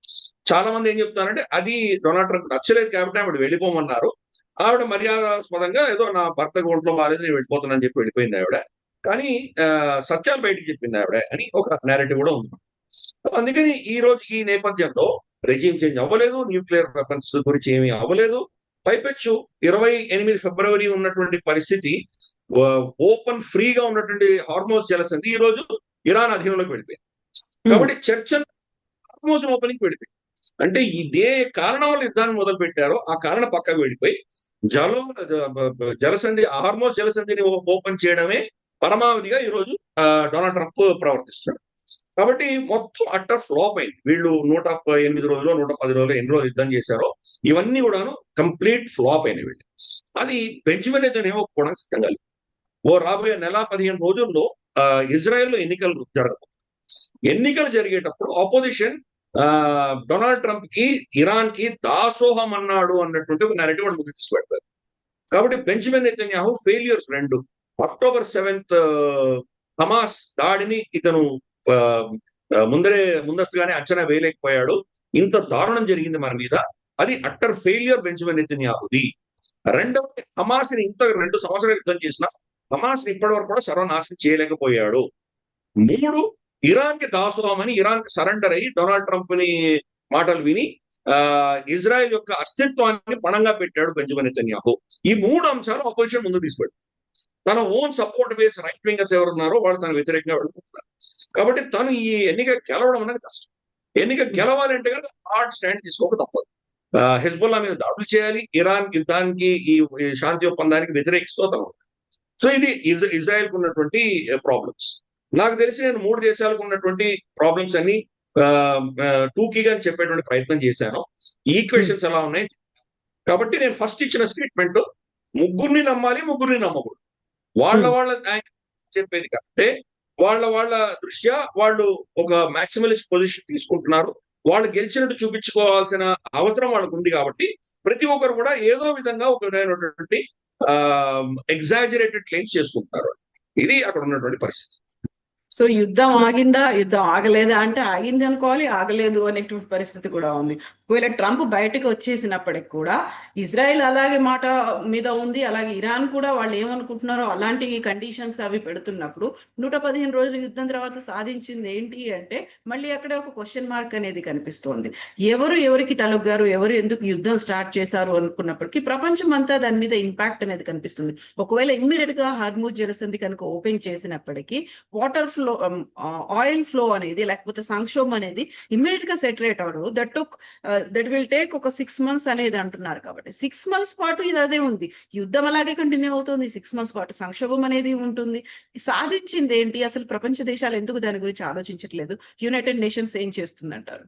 చాలా మంది ఏం చెప్తారంటే అది డొనాల్డ్ ట్రంప్ నచ్చలేదు కాబట్టి ఆవిడ వెళ్ళిపోమన్నారు. ఆవిడ మర్యాదాస్పదంగా ఏదో నా భర్తకు ఒంట్లో బాగాలేదు నేను వెళ్ళిపోతున్నానని చెప్పి వెళ్ళిపోయింది ఆవిడ. కానీ సత్యాలు బయటికి చెప్పింది ఆవిడ అని ఒక నేరేటివ్ కూడా ఉంది. అందుకని ఈ రోజు ఈ నేపథ్యంలో రెజీమ్ చేంజ్ అవ్వలేదు, న్యూక్లియర్ వెపన్స్ గురించి ఏమీ అవ్వలేదు. పైపెచ్చు 28 ఫిబ్రవరి ఉన్నటువంటి పరిస్థితి, ఓపెన్ ఫ్రీగా ఉన్నటువంటి హార్మోస్ జలసంధి ఈ రోజు ఇరాన్ అధీనంలోకి వెళ్ళిపోయింది. కాబట్టి చర్చ హార్మోస్ ఓపెనింగ్ వెళ్ళిపోయింది. అంటే ఇదే కారణం వల్ల యుద్ధాన్ని మొదలు పెట్టారో ఆ కారణం పక్కకు వెళ్ళిపోయి జలసంధి, హార్మోస్ జలసంధిని ఓపెన్ చేయడమే పరమావధిగా ఈరోజు డొనాల్డ్ ట్రంప్ ప్రవర్తిస్తున్నాడు. కాబట్టి మొత్తం అట్టర్ ఫ్లాప్ అయింది. వీళ్ళు 108 రోజులు 110 రోజులు ఎన్ని రోజులు యుద్ధం చేశారో ఇవన్నీ కూడాను కంప్లీట్ ఫ్లాప్ అయినాయి వీళ్ళు. అది బెంజమిన్ నెతన్యాహు ఒప్పుకోవడానికి సిద్ధంగా లేదు. రాబోయే నెల 15 రోజుల్లో ఇజ్రాయెల్లో ఎన్నికలు జరగవు. ఎన్నికలు జరిగేటప్పుడు ఆపోజిషన్ డొనాల్డ్ ట్రంప్ కి ఇరాన్ కి దాసోహం అన్నాడు అన్నటువంటి ఒక నెరేటివ్ వాడు ముందుకు తీసుకుపెడతారు. కాబట్టి బెంజమిన్ నెతన్యాహు ఫెయిల్యూర్స్ రెండు. అక్టోబర్ 7th హమాస్ దాడిని ఇతను ముందస్తుగానే అంచనా వేయలేకపోయాడు. ఇంత దారుణం జరిగింది మన మీద. అది అట్టర్ ఫెయిల్యూర్ బెంజమిన్ నెతన్యాహుది. రెండవది హమాస్ ని ఇంత 2 సంవత్సరాలు యుద్ధం చేసిన హమాస్ ని ఇప్పటి వరకు కూడా సర్వనాశనం చేయలేకపోయాడు. 3 ఇరాన్ కి దాసోహం అని ఇరాన్ కి సరెండర్ అయ్యి డొనాల్డ్ ట్రంప్ ని మాటలు విని ఇజ్రాయెల్ యొక్క అస్తిత్వాన్ని పణంగా పెట్టాడు బెంజమిన్ నెతన్యాహు. ఈ 3 అంశాలు అపోజిషన్ ముందు తీసుకెళ్ళాడు. తన own support base right wingers ఎవరున్నారో వాళ్ళు తన వ్యతిరేకంగా వెళ్ళిపోతున్నారు. కాబట్టి తను ఈ ఎన్నిక గెలవడం అనేది కష్టం. ఎన్నిక గెలవాలంటే కనుక హార్డ్ స్టాండ్ తీసుకోక తప్పదు. హెజ్బుల్లా మీద దాడులు చేయాలి, ఇరాన్ యుద్ధానికి ఈ శాంతి ఒప్పందానికి వ్యతిరేకిస్తూ సో ఇది ఇజ్రాయెల్ కు ఉన్నటువంటి ప్రాబ్లమ్స్. నాకు తెలిసి నేను 3 దేశాలకు ఉన్నటువంటి ప్రాబ్లమ్స్ అన్ని టూకీగా చెప్పేటువంటి ప్రయత్నం చేశాను. ఈక్వేషన్స్ ఎలా ఉన్నాయి. కాబట్టి నేను ఫస్ట్ ఇచ్చిన స్టేట్మెంట్ ముగ్గురిని నమ్మాలి, ముగ్గురిని నమ్మకూడదు. వాళ్ళ చెప్పేది కంటే వాళ్ళ దృష్ట్యా వాళ్ళు ఒక మాక్సిమలిస్ట్ పొజిషన్ తీసుకుంటున్నారు. వాళ్ళు గెలిచినట్టు చూపించుకోవాల్సిన అవసరం వాళ్ళకు ఉంది. కాబట్టి ప్రతి ఒక్కరు కూడా ఏదో విధంగా ఒక విధమైనటువంటి ఎగ్జాజరేటెడ్ క్లెయిమ్స్ చేసుకుంటున్నారు. ఇది అక్కడ ఉన్నటువంటి పరిస్థితి. సో యుద్ధం ఆగిందా, యుద్ధం ఆగలేదా అంటే ఆగింది అనుకోవాలి, ఆగలేదు అనేటువంటి పరిస్థితి కూడా ఉంది. ఒకవేళ ట్రంప్ బయటకు వచ్చేసినప్పటికి కూడా ఇజ్రాయెల్ అలాగే మాట మీద ఉంది, అలాగే ఇరాన్ కూడా వాళ్ళు ఏమనుకుంటున్నారో అలాంటి కండిషన్స్ అవి పెడుతున్నప్పుడు 115 రోజుల యుద్ధం తర్వాత సాధించింది ఏంటి అంటే మళ్ళీ అక్కడ ఒక క్వశ్చన్ మార్క్ అనేది కనిపిస్తోంది. ఎవరికి తలొగ్గారు, ఎవరు ఎందుకు యుద్ధం స్టార్ట్ చేశారు అనుకున్నప్పటికీ ప్రపంచం అంతా దాని మీద ఇంపాక్ట్ అనేది కనిపిస్తుంది. ఒకవేళ ఇమ్మీడియట్ గా హార్ముజ్ జలసంధి కనుక ఓపెన్ చేసినప్పటికీ వాటర్ ఫ్లో, ఆయిల్ ఫ్లో అనేది లేకపోతే సంక్షోభం అనేది ఇమ్మీడియట్ గా సెటరేట్ అవడం దట్ విల్ టేక్ ఒక 6 months అనేది అంటున్నారు. కాబట్టి 6 months పాటు ఇది అదే ఉంది, యుద్ధం అలాగే కంటిన్యూ అవుతుంది. 6 months పాటు సంక్షోభం అనేది ఉంటుంది. సాధించింది ఏంటి అసలు? ప్రపంచ దేశాలు ఎందుకు దాని గురించి ఆలోచించట్లేదు? యునైటెడ్ నేషన్స్ ఏం చేస్తుందంటారు?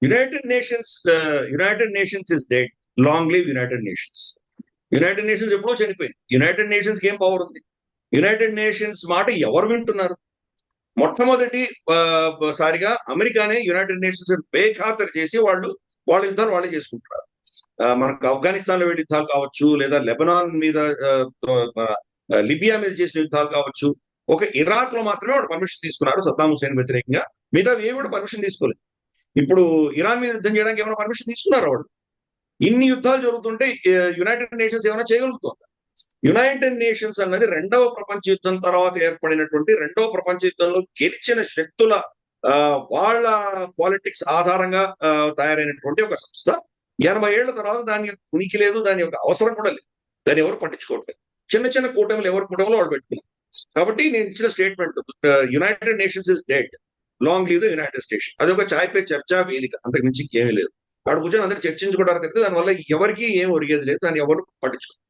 United Nations is dead. Long live United Nations. United Nations ఎప్పుడో చనిపోయింది. యునైటెడ్ నేషన్స్ కి ఏం పవర్ ఉంది? యునైటెడ్ నేషన్స్ మాట ఎవరు వింటున్నారు? మొట్టమొదటి సారిగా అమెరికానే యునైటెడ్ నేషన్స్ బేఖాతరు చేసి వాళ్ళ యుద్ధాలు వాళ్ళే చేసుకుంటున్నారు. మనకు ఆఫ్ఘనిస్తాన్ లో యుద్ధాలు కావచ్చు, లేదా లెబనాన్ మీద లిబియా మీద చేసిన యుద్ధాలు కావచ్చు. ఒక ఇరాక్ లో మాత్రమే వాళ్ళు పర్మిషన్ తీసుకున్నారు సద్దాం హుసేన్ వ్యతిరేకంగా. మిగతా ఏవి కూడా పర్మిషన్ తీసుకోలేదు. ఇప్పుడు ఇరాన్ మీద యుద్ధం చేయడానికి ఏమైనా పర్మిషన్ తీసుకున్నారా వాళ్ళు? ఇన్ని యుద్ధాలు జరుగుతుంటే యునైటెడ్ నేషన్స్ ఏమైనా చేయగలుగుతుందా? యునైటెడ్ నేషన్స్ అన్నది 2వ ప్రపంచ యుద్ధం తర్వాత ఏర్పడినటువంటి 2వ ప్రపంచ యుద్ధంలో గెలిచిన శక్తుల వాళ్ళ పాలిటిక్స్ ఆధారంగా తయారైనటువంటి ఒక సంస్థ. 80 ఏళ్ల తర్వాత దాని యొక్క ఉనికి లేదు, దాని యొక్క అవసరం కూడా లేదు. దాన్ని ఎవరు పట్టించుకోవట్లేదు. చిన్న కూటమిలు ఎవరి కూటమిలో వాళ్ళు పెట్టుకున్నారు. కాబట్టి నేను ఇచ్చిన statement United Nations is dead, long leave the United station. అది ఒక చాయ్ పే చర్చా వేదిక, అంతకు మించి ఏమీ లేదు. అక్కడ కూర్చొని అందరూ చర్చించుకోవడానికి దానివల్ల ఎవరికి ఏం ఒరిగేది లేదు, దాన్ని ఎవరు పట్టించుకోరు.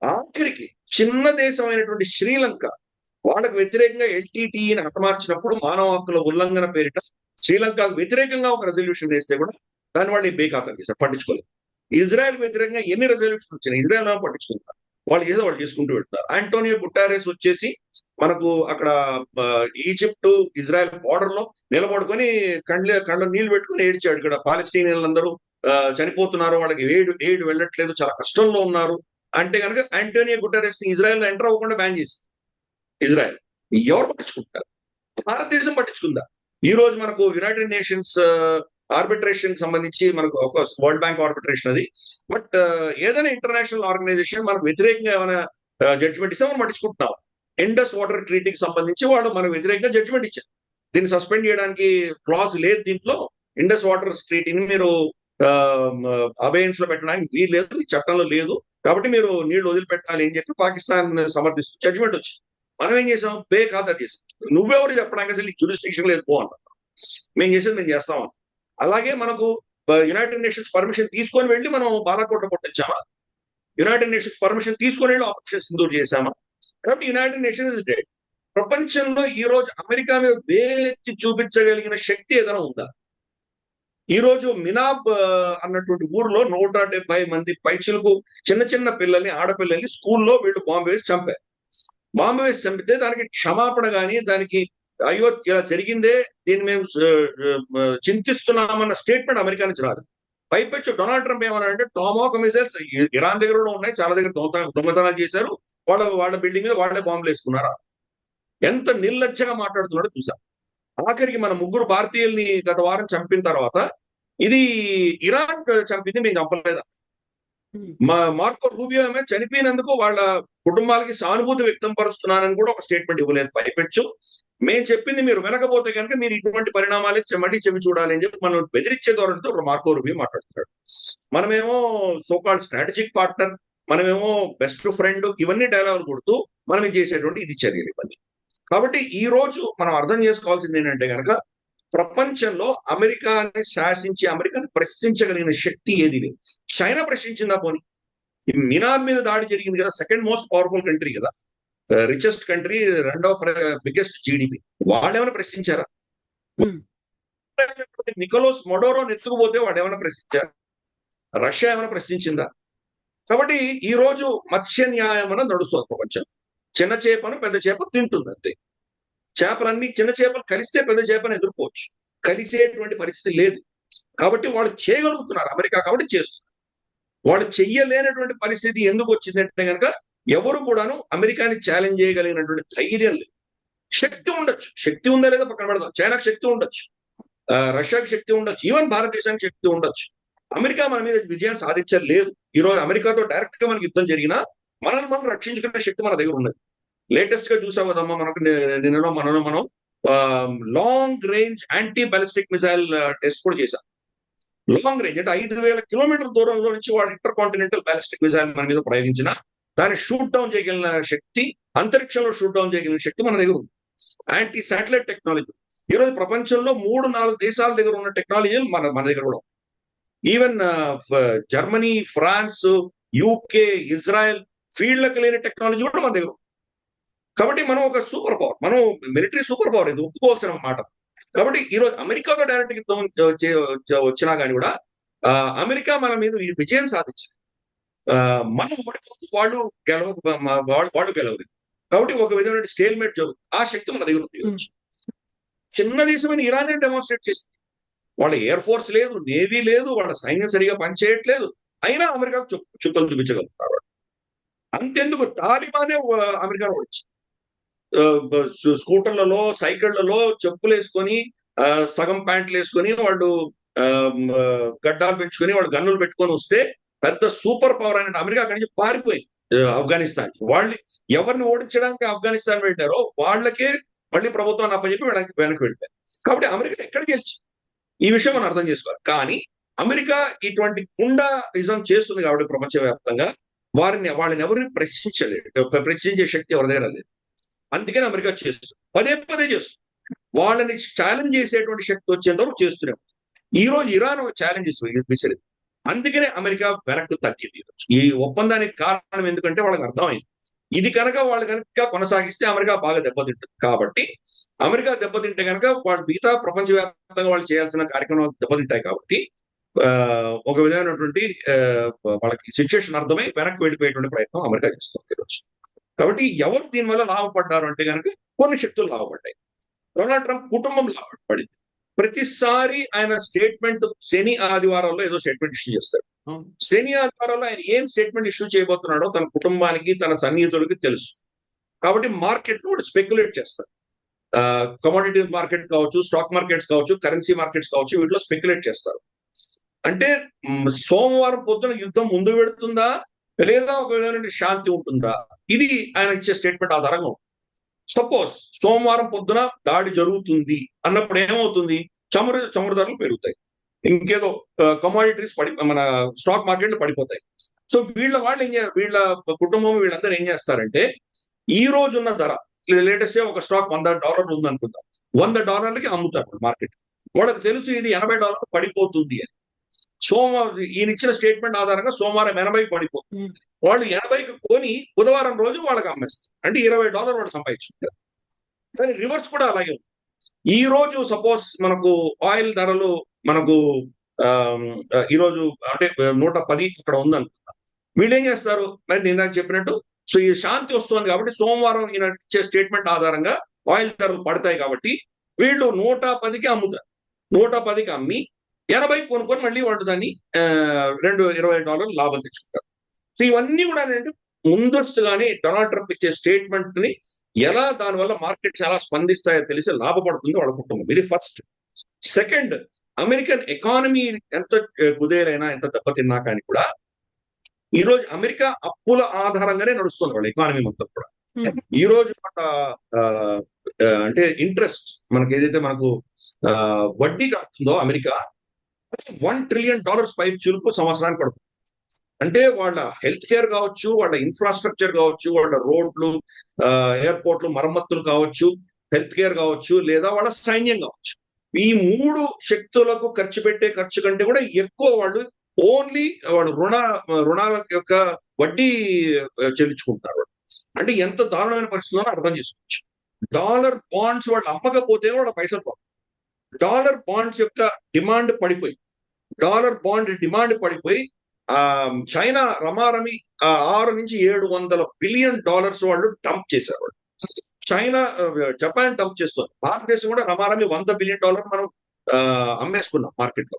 ఆఖరికి చిన్న దేశమైనటువంటి శ్రీలంక వాళ్ళకు వ్యతిరేకంగా ఎల్టీటీని హతమార్చినప్పుడు మానవ హక్కుల ఉల్లంఘన పేరిట శ్రీలంకకు వ్యతిరేకంగా ఒక రెజల్యూషన్ వేస్తే కూడా దాన్ని వాళ్ళు బేఖాతరు చేశారు, పట్టించుకోలేదు. ఇజ్రాయెల్ వ్యతిరేకంగా ఎన్ని రెజల్యూషన్ వచ్చినాయి ఇజ్రాయెల్ పట్టించుకుంటారు. వాళ్ళు చేసుకుంటూ వెళ్తారు. ఆంటోనియో గుటారెస్ వచ్చేసి మనకు అక్కడ ఈజిప్ట్ ఇజ్రాయెల్ బార్డర్ లో నిలబడుకొని కళ్ళ నీళ్లు పెట్టుకుని ఏడ్చాడు. ఇక్కడ పాలస్తీనియన్లందరూ చనిపోతున్నారు, వాళ్ళకి ఏడు వెళ్ళట్లేదు, చాలా కష్టంలో ఉన్నారు అంటే కనుక ఆంటోనియో గుటెరెస్ ని ఇజ్రాయెల్ ఎంటర్ అవ్వకుండా బ్యాన్ చేసి ఇజ్రాయెల్ ఎవరు పట్టించుకుంటారు? భారతదేశం పట్టించుకుందా? ఈ రోజు మనకు యునైటెడ్ నేషన్స్ ఆర్బిట్రేషన్ సంబంధించి మనకు ఆఫ్కోర్స్ వరల్డ్ బ్యాంక్ ఆర్బిట్రేషన్ అది. బట్ ఏదైనా ఇంటర్నేషనల్ ఆర్గనైజేషన్ మనకు వ్యతిరేకంగా ఏమైనా జడ్జిమెంట్ ఇస్తే మనం పట్టించుకుంటున్నాం. ఇండస్ వాటర్ ట్రీటీకి సంబంధించి వాళ్ళు మనకు వ్యతిరేకంగా జడ్జిమెంట్ ఇచ్చారు. దీన్ని సస్పెండ్ చేయడానికి క్లాజ్ లేదు దీంట్లో. ఇండస్ వాటర్ ట్రీటీని మీరు అబేయన్స్ లో పెట్టడానికి వీలు లేదు, చట్టంలో లేదు. కాబట్టి మీరు నీళ్లు వదిలిపెట్టాలి అని చెప్పి పాకిస్తాన్ సమర్థిస్తూ జడ్జిమెంట్ వచ్చింది. మనం ఏం చేసాం? బేఖాతరు చేసాం. నువ్వెవరు చెప్పడానికి అసలు జ్యూరిస్డిక్షన్ లేదు పో అన్నాం. మేము చేసేది మేము చేస్తాం. అలాగే మనకు యునైటెడ్ నేషన్స్ పర్మిషన్ తీసుకొని వెళ్ళి మనం బాలాకోట కొట్టించామా? యునైటెడ్ నేషన్స్ పర్మిషన్ తీసుకొని వెళ్ళి ఆపరేషన్ సింధూర్ చేశామా? కాబట్టి యునైటెడ్ నేషన్స్ ఇస్ డెడ్. ప్రపంచంలో ఈ రోజు అమెరికా మీద వేలెత్తి చూపించగలిగిన శక్తి ఏదైనా ఉందా? ఈ రోజు మినాబ్ అన్నటువంటి ఊర్లో 170 మంది పైచిలకు చిన్న చిన్న పిల్లల్ని, ఆడపిల్లల్ని స్కూల్లో వీళ్ళు బాంబు వేసి చంపారు. బాంబు వేసి చంపితే దానికి క్షమాపణ గాని, దానికి అయ్యో ఇలా జరిగిందే, దీన్ని మేము చింతిస్తున్నామన్న స్టేట్మెంట్ అమెరికా నుంచి రాదు. పైపెచ్చు డొనాల్డ్ ట్రంప్ ఏమన్నాడంటే టామాహోక్ మిసైల్స్ ఇరాన్ దగ్గర కూడా ఉన్నాయి, చాలా దగ్గర దొంగతనాలు చేశారు, వాళ్ళ బిల్డింగ్ మీద వాళ్ళే బాంబులు వేసుకున్నారా? ఎంత నిర్లజ్జగా మాట్లాడుతున్నాడో చూసాం. ఆఖరికి మన 3 భారతీయుల్ని గత వారం చంపిన తర్వాత ఇది ఇరాన్ చంపింది, మేము చంపలేదా? మార్కో రూబియో ఏమో చనిపోయినందుకు వాళ్ళ కుటుంబాలకి సానుభూతి వ్యక్తం పరుస్తున్నానని కూడా ఒక స్టేట్మెంట్ ఇవ్వలేదు. పైపెచ్చు మేము చెప్పింది మీరు వినకపోతే కనుక మీరు ఇటువంటి పరిణామాలే మళ్ళీ చెవి చూడాలి అని చెప్పి మనం బెదిరించే ధోరణితో మార్కో రూబియో మాట్లాడుతున్నాడు. మనమేమో సోకాల్డ్ స్ట్రాటజిక్ పార్ట్నర్, మనమేమో బెస్ట్ ఫ్రెండ్, ఇవన్నీ డైలాగులు కొడుతూ మనం ఇది చేసేటువంటి ఇది చర్యలు ఇవన్నీ. కాబట్టి ఈ రోజు మనం అర్థం చేసుకోవాల్సింది ఏంటంటే కనుక ప్రపంచంలో అమెరికాని శాసించి అమెరికాని ప్రశ్నించగలిగిన శక్తి ఏది లేదు. చైనా ప్రశ్నించిందా పోనీ? ఈ మినార్ మీద దాడి జరిగింది కదా, సెకండ్ మోస్ట్ పవర్ఫుల్ కంట్రీ కదా, రిచెస్ట్ కంట్రీ, రెండవ బిగ్గెస్ట్ జీడిపి, వాళ్ళు ఏమైనా ప్రశ్నించారా? నికోలస్ మడోరోని ఎత్తుకుపోతే వాడు ఏమైనా ప్రశ్నించారా? రష్యా ఏమైనా ప్రశ్నించిందా? కాబట్టి ఈ రోజు మత్స్య న్యాయం అనేది నడుస్తుంది ప్రపంచం. చిన్న చేపను పెద్ద చేప తింటుంది అంతే. చేపలన్నీ చిన్న చేపలు కలిస్తే పెద్ద చేపను ఎదుర్కోవచ్చు, కలిసేటువంటి పరిస్థితి లేదు. కాబట్టి వాళ్ళు చేయగలుగుతున్నారు అమెరికా, కాబట్టి చేస్తున్నారు. వాళ్ళు చెయ్యలేనటువంటి పరిస్థితి ఎందుకు వచ్చిందంటే కనుక ఎవరు కూడాను అమెరికాని ఛాలెంజ్ చేయగలిగినటువంటి ధైర్యం లేదు. శక్తి ఉండొచ్చు, శక్తి ఉందా లేదా పక్కన పెడదాం. చైనాకి శక్తి ఉండొచ్చు, రష్యాకి శక్తి ఉండొచ్చు, ఈవెన్ భారతదేశానికి శక్తి ఉండొచ్చు. అమెరికా మన మీద విజయం సాధించలేదు. ఈ రోజు అమెరికాతో డైరెక్ట్ గా మనకి యుద్ధం జరిగినా మనల్ని మనం రక్షించుకునే శక్తి మన దగ్గర ఉన్నది. లేటెస్ట్ గా చూసాం కదమ్మా, మనకు మనం long range anti ballistic missile test కూడా చేశాం. లాంగ్ రేంజ్ అంటే 5,000 కిలోమీటర్ల దూరంలో నుంచి వాళ్ళు ఇంటర్ కాంటినెంటల్ బాలిస్టిక్ మిసైల్ మన మీద ప్రయోగించిన దాన్ని షూట్ డౌన్ చేయగలిగిన శక్తి, అంతరిక్షంలో షూట్ డౌన్ చేయగలిగిన శక్తి మన దగ్గర ఉంది. యాంటీ శాటిలైట్ టెక్నాలజీ ఈ రోజు ప్రపంచంలో 3-4 దేశాల దగ్గర ఉన్న టెక్నాలజీలు మన దగ్గర కూడా. Even Germany, France, UK, Israel ఫీల్డ్లకు లేని టెక్నాలజీ కూడా మన దగ్గర. కాబట్టి మనం ఒక సూపర్ పవర్, మనం మిలిటరీ సూపర్ పవర్, ఇది ఒప్పుకోవాల్సిన మాట. కాబట్టి ఈరోజు అమెరికాతో డైరెక్ట్ యుద్ధం వచ్చినా కానీ కూడా అమెరికా మన మీద విజయం సాధించింది. మనం ఓడిపోతే వాళ్ళు గెలవదు. కాబట్టి ఒక విధమైన స్టేల్మేట్ జరుగుతుంది. ఆ శక్తి మన దగ్గర ఉంది. చిన్న దేశమైన ఇరాన్ డెమాన్స్ట్రేట్ చేసింది. వాళ్ళ ఎయిర్ ఫోర్స్ లేదు, నేవీ లేదు, వాళ్ళ సైన్యం సరిగా పనిచేయట్లేదు, అయినా అమెరికాకు చుక్కలు చూపించగలుగుతారు. అంతెందుకు తాలిబానే అమెరికాలో వచ్చింది. స్కూటర్లలో, సైకిళ్లలో చెప్పులు వేసుకొని, సగం ప్యాంట్లు వేసుకొని, వాళ్ళు గడ్డాలు పెంచుకొని, వాళ్ళు గన్నులు పెట్టుకొని వస్తే పెద్ద సూపర్ పవర్ అనేది అమెరికా అక్కడి నుంచి పారిపోయింది ఆఫ్ఘనిస్తాన్. వాళ్ళు ఎవరిని ఓడించడానికి ఆఫ్ఘనిస్తాన్ వెళ్ళారో వాళ్ళకే మళ్ళీ ప్రభుత్వాన్ని అప్పచెప్పి వెనక్కి వెళ్ళిపోయారు. కాబట్టి అమెరికా ఎక్కడ గెలిచి ఈ విషయం మనం అర్థం చేసుకోవాలి. కానీ అమెరికా ఇటువంటి కుండాయిజం చేస్తుంది కాబట్టి ప్రపంచవ్యాప్తంగా వాళ్ళని ఎవరిని ప్రశ్నించే శక్తి ఎవరి దగ్గర లేదు. అందుకని అమెరికా చేస్తుంది, పదే చేస్తుంది. వాళ్ళని ఛాలెంజ్ చేసేటువంటి శక్తి వచ్చేంత వరకు చేస్తూనే ఉంటుంది. ఈ రోజు ఇరాన్ ఛాలెంజ్ విసిరింది, అందుకనే అమెరికా వెనక్కి తగ్గింది. ఈ ఒప్పందానికి కారణం ఎందుకంటే వాళ్ళకి అర్థమైంది, ఇది కనుక వాళ్ళు కనుక కొనసాగిస్తే అమెరికా బాగా దెబ్బతింటుంది. కాబట్టి అమెరికా దెబ్బతింటే కనుక వాళ్ళు మిగతా ప్రపంచవ్యాప్తంగా వాళ్ళు చేయాల్సిన కార్యక్రమాలు దెబ్బతింటాయి. కాబట్టి ఒక విధమైనటువంటి వాళ్ళకి సిచ్యువేషన్ అర్థమై వెనక్కి వెళ్ళిపోయేటువంటి ప్రయత్నం అమెరికా చేస్తుంది ఈరోజు. కాబట్టి ఎవరు దీనివల్ల లాభపడ్డారు అంటే కనుక కొన్ని శక్తులు లాభపడ్డాయి. డొనాల్డ్ ట్రంప్ కుటుంబం లాభపడింది. ప్రతిసారి ఆయన స్టేట్మెంట్ శని ఆదివారాల్లో ఏదో స్టేట్మెంట్ ఇష్యూ చేస్తాడు. శని ఆదివారాల్లో ఆయన ఏం స్టేట్మెంట్ ఇష్యూ చేయబోతున్నాడో తన కుటుంబానికి, తన సన్నిహితులకి తెలుసు. కాబట్టి మార్కెట్ కూడా స్పెక్యులేట్ చేస్తారు. కమోడిటీ మార్కెట్ కావచ్చు, స్టాక్ మార్కెట్స్ కావచ్చు, కరెన్సీ మార్కెట్స్ కావచ్చు, వీటిలో స్పెక్యులేట్ చేస్తారు. అంటే సోమవారం పొద్దున యుద్ధం ముందు పెడుతుందా లేదా ఒక విధమైన శాంతి ఉంటుందా, ఇది ఆయన ఇచ్చే స్టేట్మెంట్ ఆధారంగా. సపోజ్ సోమవారం పొద్దున దాడి జరుగుతుంది అన్నప్పుడు ఏమవుతుంది, చమురు ధరలు పెరుగుతాయి, ఇంకేదో కమోడిటీస్ మన స్టాక్ మార్కెట్లు పడిపోతాయి. సో వీళ్ళ కుటుంబం వీళ్ళందరూ ఏం చేస్తారంటే, ఈ రోజున్న ధర లేటెస్ట్ ఒక స్టాక్ $100 ఉందనుకుందాం, $100కి అమ్ముతారు మార్కెట్. వాళ్ళకి తెలుసు ఇది $80 పడిపోతుంది అని. ఈయన ఇచ్చిన స్టేట్మెంట్ ఆధారంగా సోమవారం 80కి పడిపోతుంది. ఉమ్. వాళ్ళు 80కి కొని బుధవారం రోజు వాళ్ళకి అమ్మేస్తారు. అంటే $20 వాళ్ళు సంపాదించుకుంటారు. కానీ రివర్స్ కూడా అలాగే ఉంది. ఈ రోజు సపోజ్ మనకు ఆయిల్ ధరలు మనకు ఈ రోజు అంటే 110 ఇక్కడ ఉందనుకుంటా. వీళ్ళు ఏం చేస్తారు, మరి నేను నాకు చెప్పినట్టు సో ఈ శాంతి వస్తుంది కాబట్టి సోమవారం ఈయన ఇచ్చే స్టేట్మెంట్ ఆధారంగా ఆయిల్ ధరలు పడతాయి కాబట్టి వీళ్ళు 110కి అమ్ముతారు. 110కి అమ్మి 80కి కొనుక్కొని మళ్ళీ వాళ్ళు దాన్ని $20 లాభం తెచ్చుకుంటారు. సో ఇవన్నీ కూడా ఏంటంటే ముందస్తుగానే డొనాల్డ్ ట్రంప్ ఇచ్చే స్టేట్మెంట్ ని ఎలా దానివల్ల మార్కెట్స్ ఎలా స్పందిస్తాయో తెలిసి లాభపడుతుంది వాళ్ళ కుటుంబం. ఇది ఫస్ట్. సెకండ్, అమెరికన్ ఎకానమీ ఎంత కుదేలైనా ఎంత దెబ్బతిన్నా కానీ కూడా ఈ రోజు అమెరికా అప్పుల ఆధారంగానే నడుస్తుంది వాళ్ళ ఎకానమీ మొత్తం కూడా. ఈ రోజు అంటే ఇంట్రెస్ట్ మనకి ఏదైతే మనకు వడ్డీ కడుతుందో అమెరికా $1 trillion పైపు చురుకు సంవత్సరానికి పడుతుంది. అంటే వాళ్ళ హెల్త్ కేర్ కావచ్చు, వాళ్ళ ఇన్ఫ్రాస్ట్రక్చర్ కావచ్చు, వాళ్ళ రోడ్లు, ఎయిర్పోర్ట్లు మరమ్మతులు కావచ్చు, హెల్త్ కేర్ కావచ్చు, లేదా వాళ్ళ సైన్యం కావచ్చు. ఈ 3 శక్తులకు ఖర్చు పెట్టే ఖర్చు కంటే కూడా ఎక్కువ వాళ్ళు ఓన్లీ వాళ్ళు రుణాల యొక్క వడ్డీ చెల్లించుకుంటారు. అంటే ఎంత దారుణమైన పరిస్థితుల్లో అర్థం చేసుకోవచ్చు. డాలర్ బాండ్స్ వాళ్ళు అమ్మకపోతే వాళ్ళ పైసలు పోతాయి. డాలర్ బాండ్స్ యొక్క డిమాండ్ పడిపోయి చైనా రమారమి $600 నుంచి $700 బిలియన్ వాళ్ళు డంప్ చేశారు. జపాన్ డంప్ చేస్తుంది. భారతదేశం కూడా రమారమి $100 బిలియన్ మనం అమ్మేసుకున్నాం మార్కెట్ లో.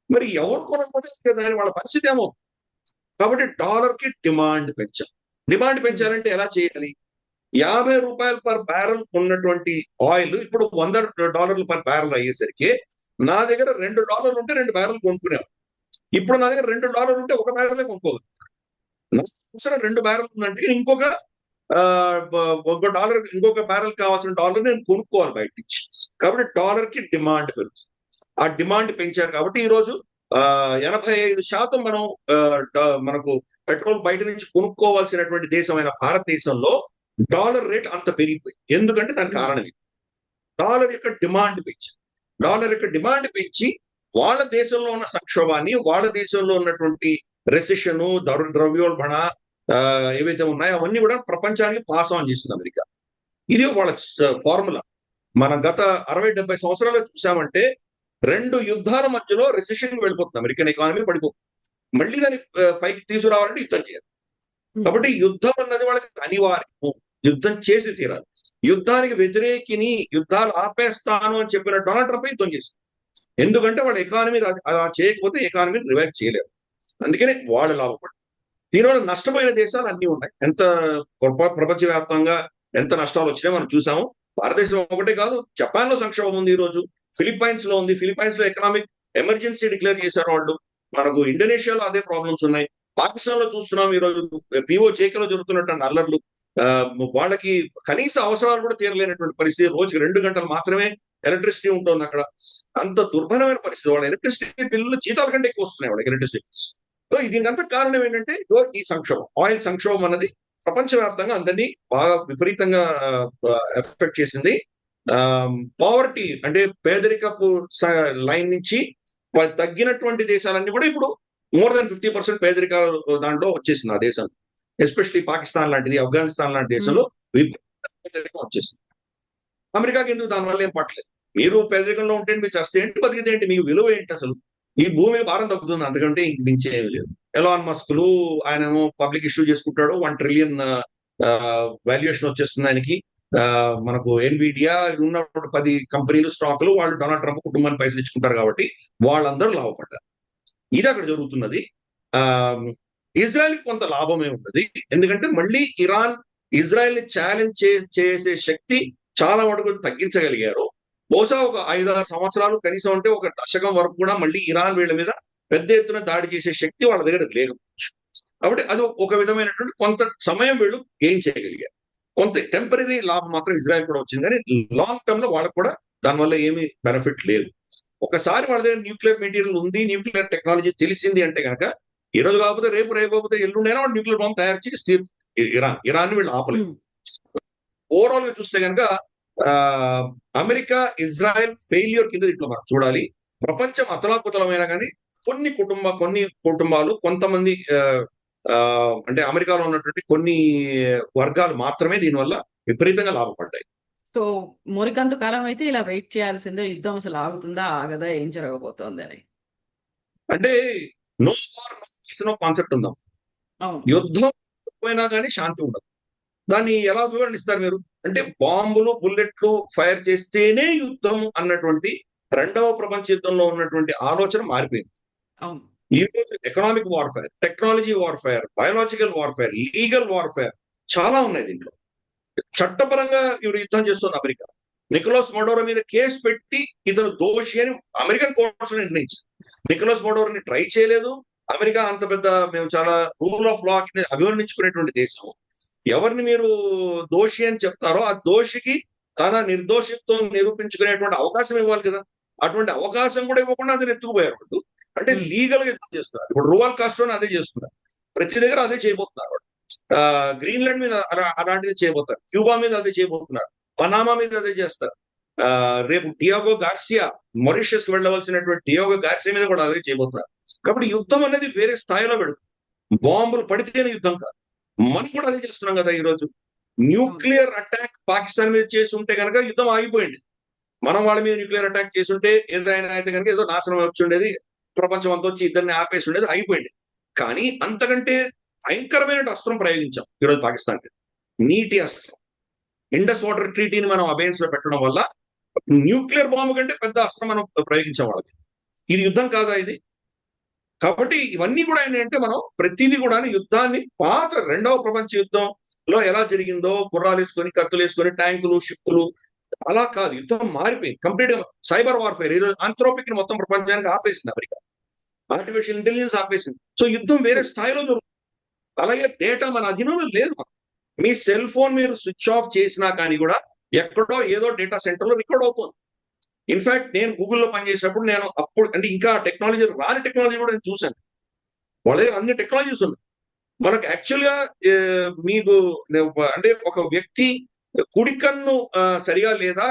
మరి ఎవరు కొనకపోతే దాని వాళ్ళ పరిస్థితి ఏమవుతుంది? కాబట్టి డాలర్ కి డిమాండ్ పెంచాలంటే ఎలా చేయాలి? $50 పర్ బ్యారెల్ ఉన్నటువంటి ఆయిల్ ఇప్పుడు $100 పర్ బ్యారెల్ అయ్యేసరికి నా దగ్గర $2 ఉంటే 2 బ్యారెల్ కొనుక్కునేవాడు. ఇప్పుడు నా దగ్గర $2 ఉంటే 1 బ్యారెలే కొనుక్కోగలుగుతాను. నా 2 బ్యారెల్ ఉందంటే ఇంకొక బ్యారెల్ కావాల్సిన డాలర్ నేను కొనుక్కోవాలి బయట నుంచి. కాబట్టి డాలర్ కి డిమాండ్ పెరుగుతుంది. ఆ డిమాండ్ పెంచారు కాబట్టి ఈ రోజు 85% మనం మనకు పెట్రోల్ బయట నుంచి కొనుక్కోవాల్సినటువంటి దేశమైన భారతదేశంలో డాలర్ రేట్ అంత పెరిగిపోయింది. ఎందుకంటే దానికి కారణం ఇది. డాలర్ యొక్క డిమాండ్ పెంచి వాళ్ళ దేశంలో ఉన్న సంక్షోభాన్ని, వాళ్ళ దేశంలో ఉన్నటువంటి రెసిషన్, ద్రవ్యోల్బణ ఏవైతే ఉన్నాయో అవన్నీ కూడా ప్రపంచానికి పాస్ ఆన్ చేస్తుంది అమెరికా. ఇది వాళ్ళ ఫార్ములా. మనం గత 60-70 సంవత్సరాలు చూసామంటే 2 యుద్ధాల మధ్యలో రెసిషన్ వెళ్ళిపోతుంది. అమెరికన్ ఎకానమీ పడిపోతుంది. మళ్ళీ దాన్ని పైకి తీసుకురావాలంటే యుద్ధం చేయాలి. కాబట్టి యుద్ధం అన్నది వాళ్ళకి అనివార్యం. యుద్ధం చేసి తీరాలి. యుద్ధానికి వ్యతిరేకిని, యుద్ధాలు ఆపేస్తాను అని చెప్పిన డొనాల్డ్ ట్రంప్ యుద్ధం చేశారు. ఎందుకంటే వాళ్ళ ఎకానమీ అలా చేయకపోతే ఎకానమీని రివైవ్ చేయలేరు. అందుకనే వాళ్ళు లాభపడ్డారు. దీనివల్ల నష్టపోయిన దేశాలు అన్ని ఉన్నాయి. ఎంత ప్రపంచవ్యాప్తంగా ఎంత నష్టాలు వచ్చినాయో మనం చూసాము. భారతదేశం ఒకటే కాదు, జపాన్ లో సంక్షోభం ఉంది. ఈ రోజు ఫిలిప్పైన్స్ లో ఉంది. ఫిలిప్పైన్స్ లో ఎకనామిక్ ఎమర్జెన్సీ డిక్లేర్ చేశారు వాళ్ళు. మనకు ఇండోనేషియాలో అదే ప్రాబ్లమ్స్ ఉన్నాయి. పాకిస్తాన్ లో చూస్తున్నాం ఈ రోజు POJK లో జరుగుతున్నటువంటి అల్లర్లు. వాళ్ళకి కనీస అవసరాలు కూడా తీరలేనటువంటి పరిస్థితి. రోజుకి 2 గంటలు మాత్రమే ఎలక్ట్రిసిటీ ఉంటుంది అక్కడ. అంత దుర్భరమైన పరిస్థితి. వాళ్ళ ఎలక్ట్రిసిటీ బిల్లులు జీతాల కంటే ఎక్కువ వస్తున్నాయి వాళ్ళకి ఎలక్ట్రిసిటీ. సో దీనికంతా కారణం ఏంటంటే ఈ సంక్షోభం, ఆయిల్ సంక్షోభం అన్నది ప్రపంచవ్యాప్తంగా అందరినీ బాగా విపరీతంగా ఎఫెక్ట్ చేసింది. పావర్టీ అంటే పేదరికపు లైన్ నుంచి తగ్గినటువంటి దేశాలన్నీ కూడా ఇప్పుడు more than 50% పేదరిక దాంట్లో వచ్చేసింది ఆ దేశం. ఎస్పెషల్లీ పాకిస్తాన్ లాంటిది, ఆఫ్ఘనిస్తాన్ లాంటి దేశంలో పేదరికం వచ్చేసింది. అమెరికాకి ఎందుకు దానివల్ల ఏం పట్టలేదు? మీరు పేదరికంలో ఉంటే మీరు చస్తే ఏంటి, బతికితే ఏంటి, మీకు విలువ ఏంటి? అసలు ఈ భూమి భారం తగ్గుతుంది, అంతకంటే మించేవి లేదు. ఎలాన్ మస్క్లు ఆయనేమో పబ్లిక్ ఇష్యూ చేసుకుంటాడు. $1 trillion వాల్యుయేషన్ వచ్చేస్తుంది ఆయనకి. మనకు ఎన్విడియా ఉన్నప్పుడు 10 కంపెనీలు స్టాకులు వాళ్ళు డొనాల్డ్ ట్రంప్ కుటుంబాన్ని పైసలు ఇచ్చుకుంటారు కాబట్టి వాళ్ళందరూ లాభపడ్డారు. ఇది అక్కడ జరుగుతున్నది. ఇజ్రాయెల్ కొంత లాభమే ఉన్నది. ఎందుకంటే మళ్ళీ ఇజ్రాయెల్ ని ఛాలెంజ్ చేసే శక్తి చాలా మటుకు తగ్గించగలిగారు. బహుశా ఒక 5-6 సంవత్సరాలు కనీసం అంటే ఒక దశకం వరకు కూడా మళ్ళీ ఇరాన్ వీళ్ళ మీద పెద్ద ఎత్తున దాడి చేసే శక్తి వాళ్ళ దగ్గర లేకపోవచ్చు. కాబట్టి అది ఒక విధమైనటువంటి కొంత సమయం వీళ్ళు గెయిన్ చేయగలిగారు. కొంత టెంపరీ లాభం మాత్రం ఇజ్రాయెల్ కూడా వచ్చింది, కానీ లాంగ్ టర్మ్ లో వాళ్ళకు కూడా దానివల్ల ఏమీ బెనిఫిట్ లేదు. ఒకసారి వాళ్ళ దగ్గర న్యూక్లియర్ మెటీరియల్ ఉంది, న్యూక్లియర్ టెక్నాలజీ తెలిసింది అంటే కనుక ఈ రోజు కాకపోతే రేపు కాకపోతే ఎల్లుండైనా వాళ్ళు న్యూక్లియర్ బాంబ్ తయారు చేసి ఇరాన్ వీళ్ళు ఆపలేదు. ఓవరాల్ గా చూస్తే కనుక అమెరికా ఇజ్రాయెల్ ఫెయిల్యూర్ కింద ఇట్లా మనం చూడాలి. ప్రపంచం అతలాకుతలమైనా కానీ కొన్ని కుటుంబాలు కొంతమంది అంటే అమెరికాలో ఉన్నటువంటి కొన్ని వర్గాలు మాత్రమే దీనివల్ల విపరీతంగా లాభపడ్డాయి. సో మరికొంత కాలం అయితే ఇలా వెయిట్ చేయాల్సిందే, యుద్ధం అసలు ఆగుతుందా ఆగదా, ఏం జరగబోతోంది అని. అంటే no war no peace no concept ఉందాం. అవును. యుద్ధం పోయినా కానీ శాంతి ఉండదు. దాన్ని ఎలా వివరణిస్తారు మీరు? అంటే బాంబులు, బుల్లెట్లు ఫైర్ చేస్తేనే యుద్ధం అన్నటువంటి రెండవ ప్రపంచ యుద్ధంలో ఉన్నటువంటి ఆలోచన మారిపోయింది. అవును. ఈ రోజు economic warfare, technology warfare, biological warfare, legal warfare చాలా ఉన్నాయి దీంట్లో. చట్టపరంగా ఇప్పుడు యుద్ధం చేస్తుంది అమెరికా. నికోలస్ మడోరో మీద కేసు పెట్టి ఇతను దోషి అని అమెరికన్ కోర్ట్స్ నిర్ణయించారు. నికోలస్ మడోరోని ట్రై చేయలేదు. అమెరికా అంత పెద్ద మేము చాలా రూల్ ఆఫ్ లా అభివర్ణించుకునేటువంటి దేశం. ఎవరిని మీరు దోషి అని చెప్తారో ఆ దోషికి తన నిర్దోషిత్వం నిరూపించుకునేటువంటి అవకాశం ఇవ్వాలి కదా. అటువంటి అవకాశం కూడా ఇవ్వకుండా అతను ఎత్తుకుపోయారు వాళ్ళు. అంటే లీగల్ గా యుద్ధం చేస్తున్నారు. ఇప్పుడు రూవల్ కాస్ట్రోని అదే చేస్తున్నారు. ప్రతి దగ్గర అదే చేయబోతున్నారు వాళ్ళు. గ్రీన్లాండ్ మీద అలాంటిది చేయబోతున్నారు. క్యూబా మీద అదే చేయబోతున్నారు. పనామా మీద అదే చేస్తారు. రేపు డియాగో గార్సియా, మొరిషియస్ వెళ్ళవలసినటువంటి డియాగో గార్సియా మీద కూడా అదే చేయబోతున్నారు. కాబట్టి యుద్ధం అనేది వేరే స్థాయిలో వెళుతుంది. బాంబులు పడితేనే యుద్ధం కాదు. మనం కూడా అదే చేస్తున్నాం కదా ఈ రోజు. న్యూక్లియర్ అటాక్ పాకిస్తాన్ మీద చేసి ఉంటే కనుక యుద్ధం ఆగిపోయింది. మనం వాళ్ళ మీద న్యూక్లియర్ అటాక్ చేసి ఉంటే ఏదైనా అయితే కనుక ఏదో నాశనం వచ్చి ఉండేది, ప్రపంచం అంతా వచ్చి ఇద్దరిని ఆపేసి ఉండేది, అయిపోయింది. కానీ అంతకంటే భయంకరమైన అస్త్రం ప్రయోగించాం ఈరోజు పాకిస్తాన్. నీటి అస్త్రం. ఇండస్ వాటర్ ట్రీటీని మనం అబేన్స్ లో పెట్టడం వల్ల న్యూక్లియర్ బాంబు కంటే పెద్ద అస్త్రం మనం ప్రయోగించాం వాళ్ళకి. ఇది యుద్ధం కాదా ఇది? కాబట్టి ఇవన్నీ కూడా ఏంటంటే మనం ప్రతిదీ కూడా యుద్ధాన్ని పాత రెండవ ప్రపంచ యుద్ధంలో ఎలా జరిగిందో గుర్రాలు వేసుకొని, కత్తులు వేసుకొని, ట్యాంకులు, షిప్పులు, అలా కాదు. యుద్ధం మారిపోయింది కంప్లీట్ గా. సైబర్ వార్ఫేర్ ఈరోజు ఆంథ్రోపిక్ ని మొత్తం ప్రపంచానికి ఆపేసింది అమెరికా. ఆర్టిఫిషియల్ ఇంటెలిజెన్స్ ఆపేసింది. సో యుద్ధం వేరే స్థాయిలో జరుగుతుంది. అలాగే డేటా మన అధీనంలో లేదు. మీ సెల్ ఫోన్ మీరు స్విచ్ ఆఫ్ చేసినా కానీ కూడా ఎక్కడో ఏదో డేటా సెంటర్ లో రికార్డ్ అవుతుంది. ఇన్ఫాక్ట్ నేను గూగుల్లో పనిచేసినప్పుడు నేను అప్పుడు అంటే ఇంకా టెక్నాలజీ రాని టెక్నాలజీ కూడా నేను చూశాను. వాళ్ళ దగ్గర అన్ని టెక్నాలజీస్ ఉన్నాయి. మనకు యాక్చువల్ గా మీకు అంటే ఒక వ్యక్తి కుడి కన్ను సరిగా లేదా,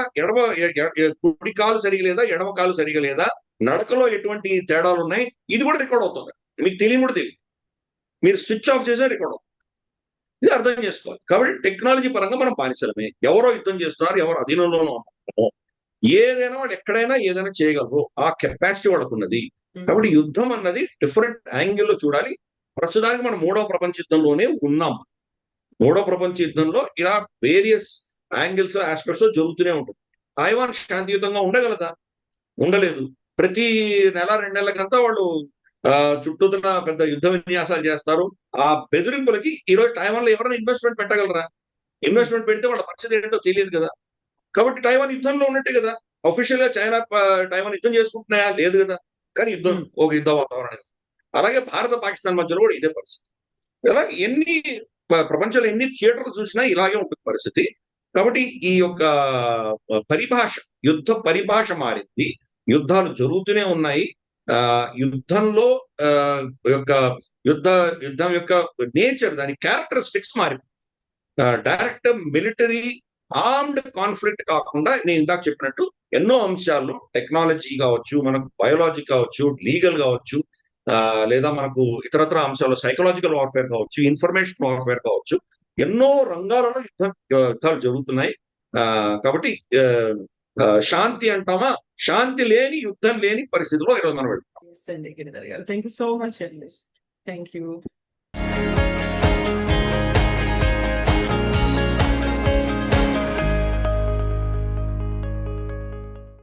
కుడి కాలు సరిగా లేదా, ఎడమ కాలు సరిగా లేదా, నడకలో ఎటువంటి తేడాలు ఉన్నాయి, ఇది కూడా రికార్డ్ అవుతుంది. మీకు తెలియని కూడా తెలియదు. మీరు స్విచ్ ఆఫ్ చేసినా రికార్డ్ అవుతుంది. ఇది అర్థం చేసుకోవాలి. కాబట్టి టెక్నాలజీ పరంగా మనం బానిసలమే. ఎవరో యుద్ధం చేస్తున్నారు, ఎవరు అధీనంలోనూ ఉన్నాము. ఏదైనా వాళ్ళు ఎక్కడైనా ఏదైనా చేయగలరు. ఆ కెపాసిటీ వాళ్ళకు ఉన్నది. కాబట్టి యుద్ధం అన్నది డిఫరెంట్ యాంగిల్లో చూడాలి. ప్రస్తుతానికి మనం మూడవ ప్రపంచ యుద్ధంలోనే ఉన్నాం. మూడవ ప్రపంచ యుద్ధంలో ఇలా వేరియస్ యాంగిల్స్, ఆస్పెక్ట్స్ జరుగుతూనే ఉంటుంది. తైవాన్ శాంతియుతంగా ఉండగలదా? ఉండలేదు. ప్రతి నెల 2 నెలలకంతా వాళ్ళు చుట్టూతున్న పెద్ద యుద్ధ విన్యాసాలు చేస్తారు. ఆ బెదిరింపులకి ఈరోజు తైవాన్ లో ఎవరైనా ఇన్వెస్ట్మెంట్ పెట్టగలరా? ఇన్వెస్ట్మెంట్ పెడితే వాళ్ళ పరిస్థితి ఏంటో తెలియదు కదా. కాబట్టి తైవాన్ యుద్ధంలో ఉన్నట్టే కదా. అఫీషియల్ గా చైనా తైవాన్ యుద్ధం చేసుకుంటున్నాయా? లేదు కదా. కానీ యుద్ధం ఒక యుద్ధ వాతావరణం. అలాగే భారత పాకిస్తాన్ మధ్యలో కూడా ఇదే పరిస్థితి. ఇలా ప్రపంచంలో ఎన్ని థియేటర్లు చూసినా ఇలాగే ఉంటుంది పరిస్థితి. కాబట్టి ఈ యొక్క పరిభాష, యుద్ధ పరిభాష మారింది. యుద్ధాలు జరుగుతూనే ఉన్నాయి. యుద్ధంలో యుద్ధం యొక్క నేచర్, దాని క్యారెక్టరిస్టిక్స్ మారింది. డైరెక్ట్ మిలిటరీ ఆర్మ్డ్ కాన్ఫ్లిక్ట్ కాకుండా నేను ఇందాక చెప్పినట్టు ఎన్నో అంశాల్లో టెక్నాలజీ కావచ్చు, మనకు బయోలాజీ కావచ్చు, లీగల్ కావచ్చు, లేదా మనకు ఇతరత్ర అంశాలు సైకలాజికల్ వార్ఫేర్ కావచ్చు, ఇన్ఫర్మేషన్ వార్ఫేర్ కావచ్చు, ఎన్నో రంగాలలో యుద్ధాలు జరుగుతున్నాయి. కాబట్టి శాంతి అంటామా, శాంతి లేని, యుద్ధం లేని పరిస్థితిలో ఈరోజు మనం వెళ్తాం. థ్యాంక్ యూ సో మచ్ అండి. Thank you.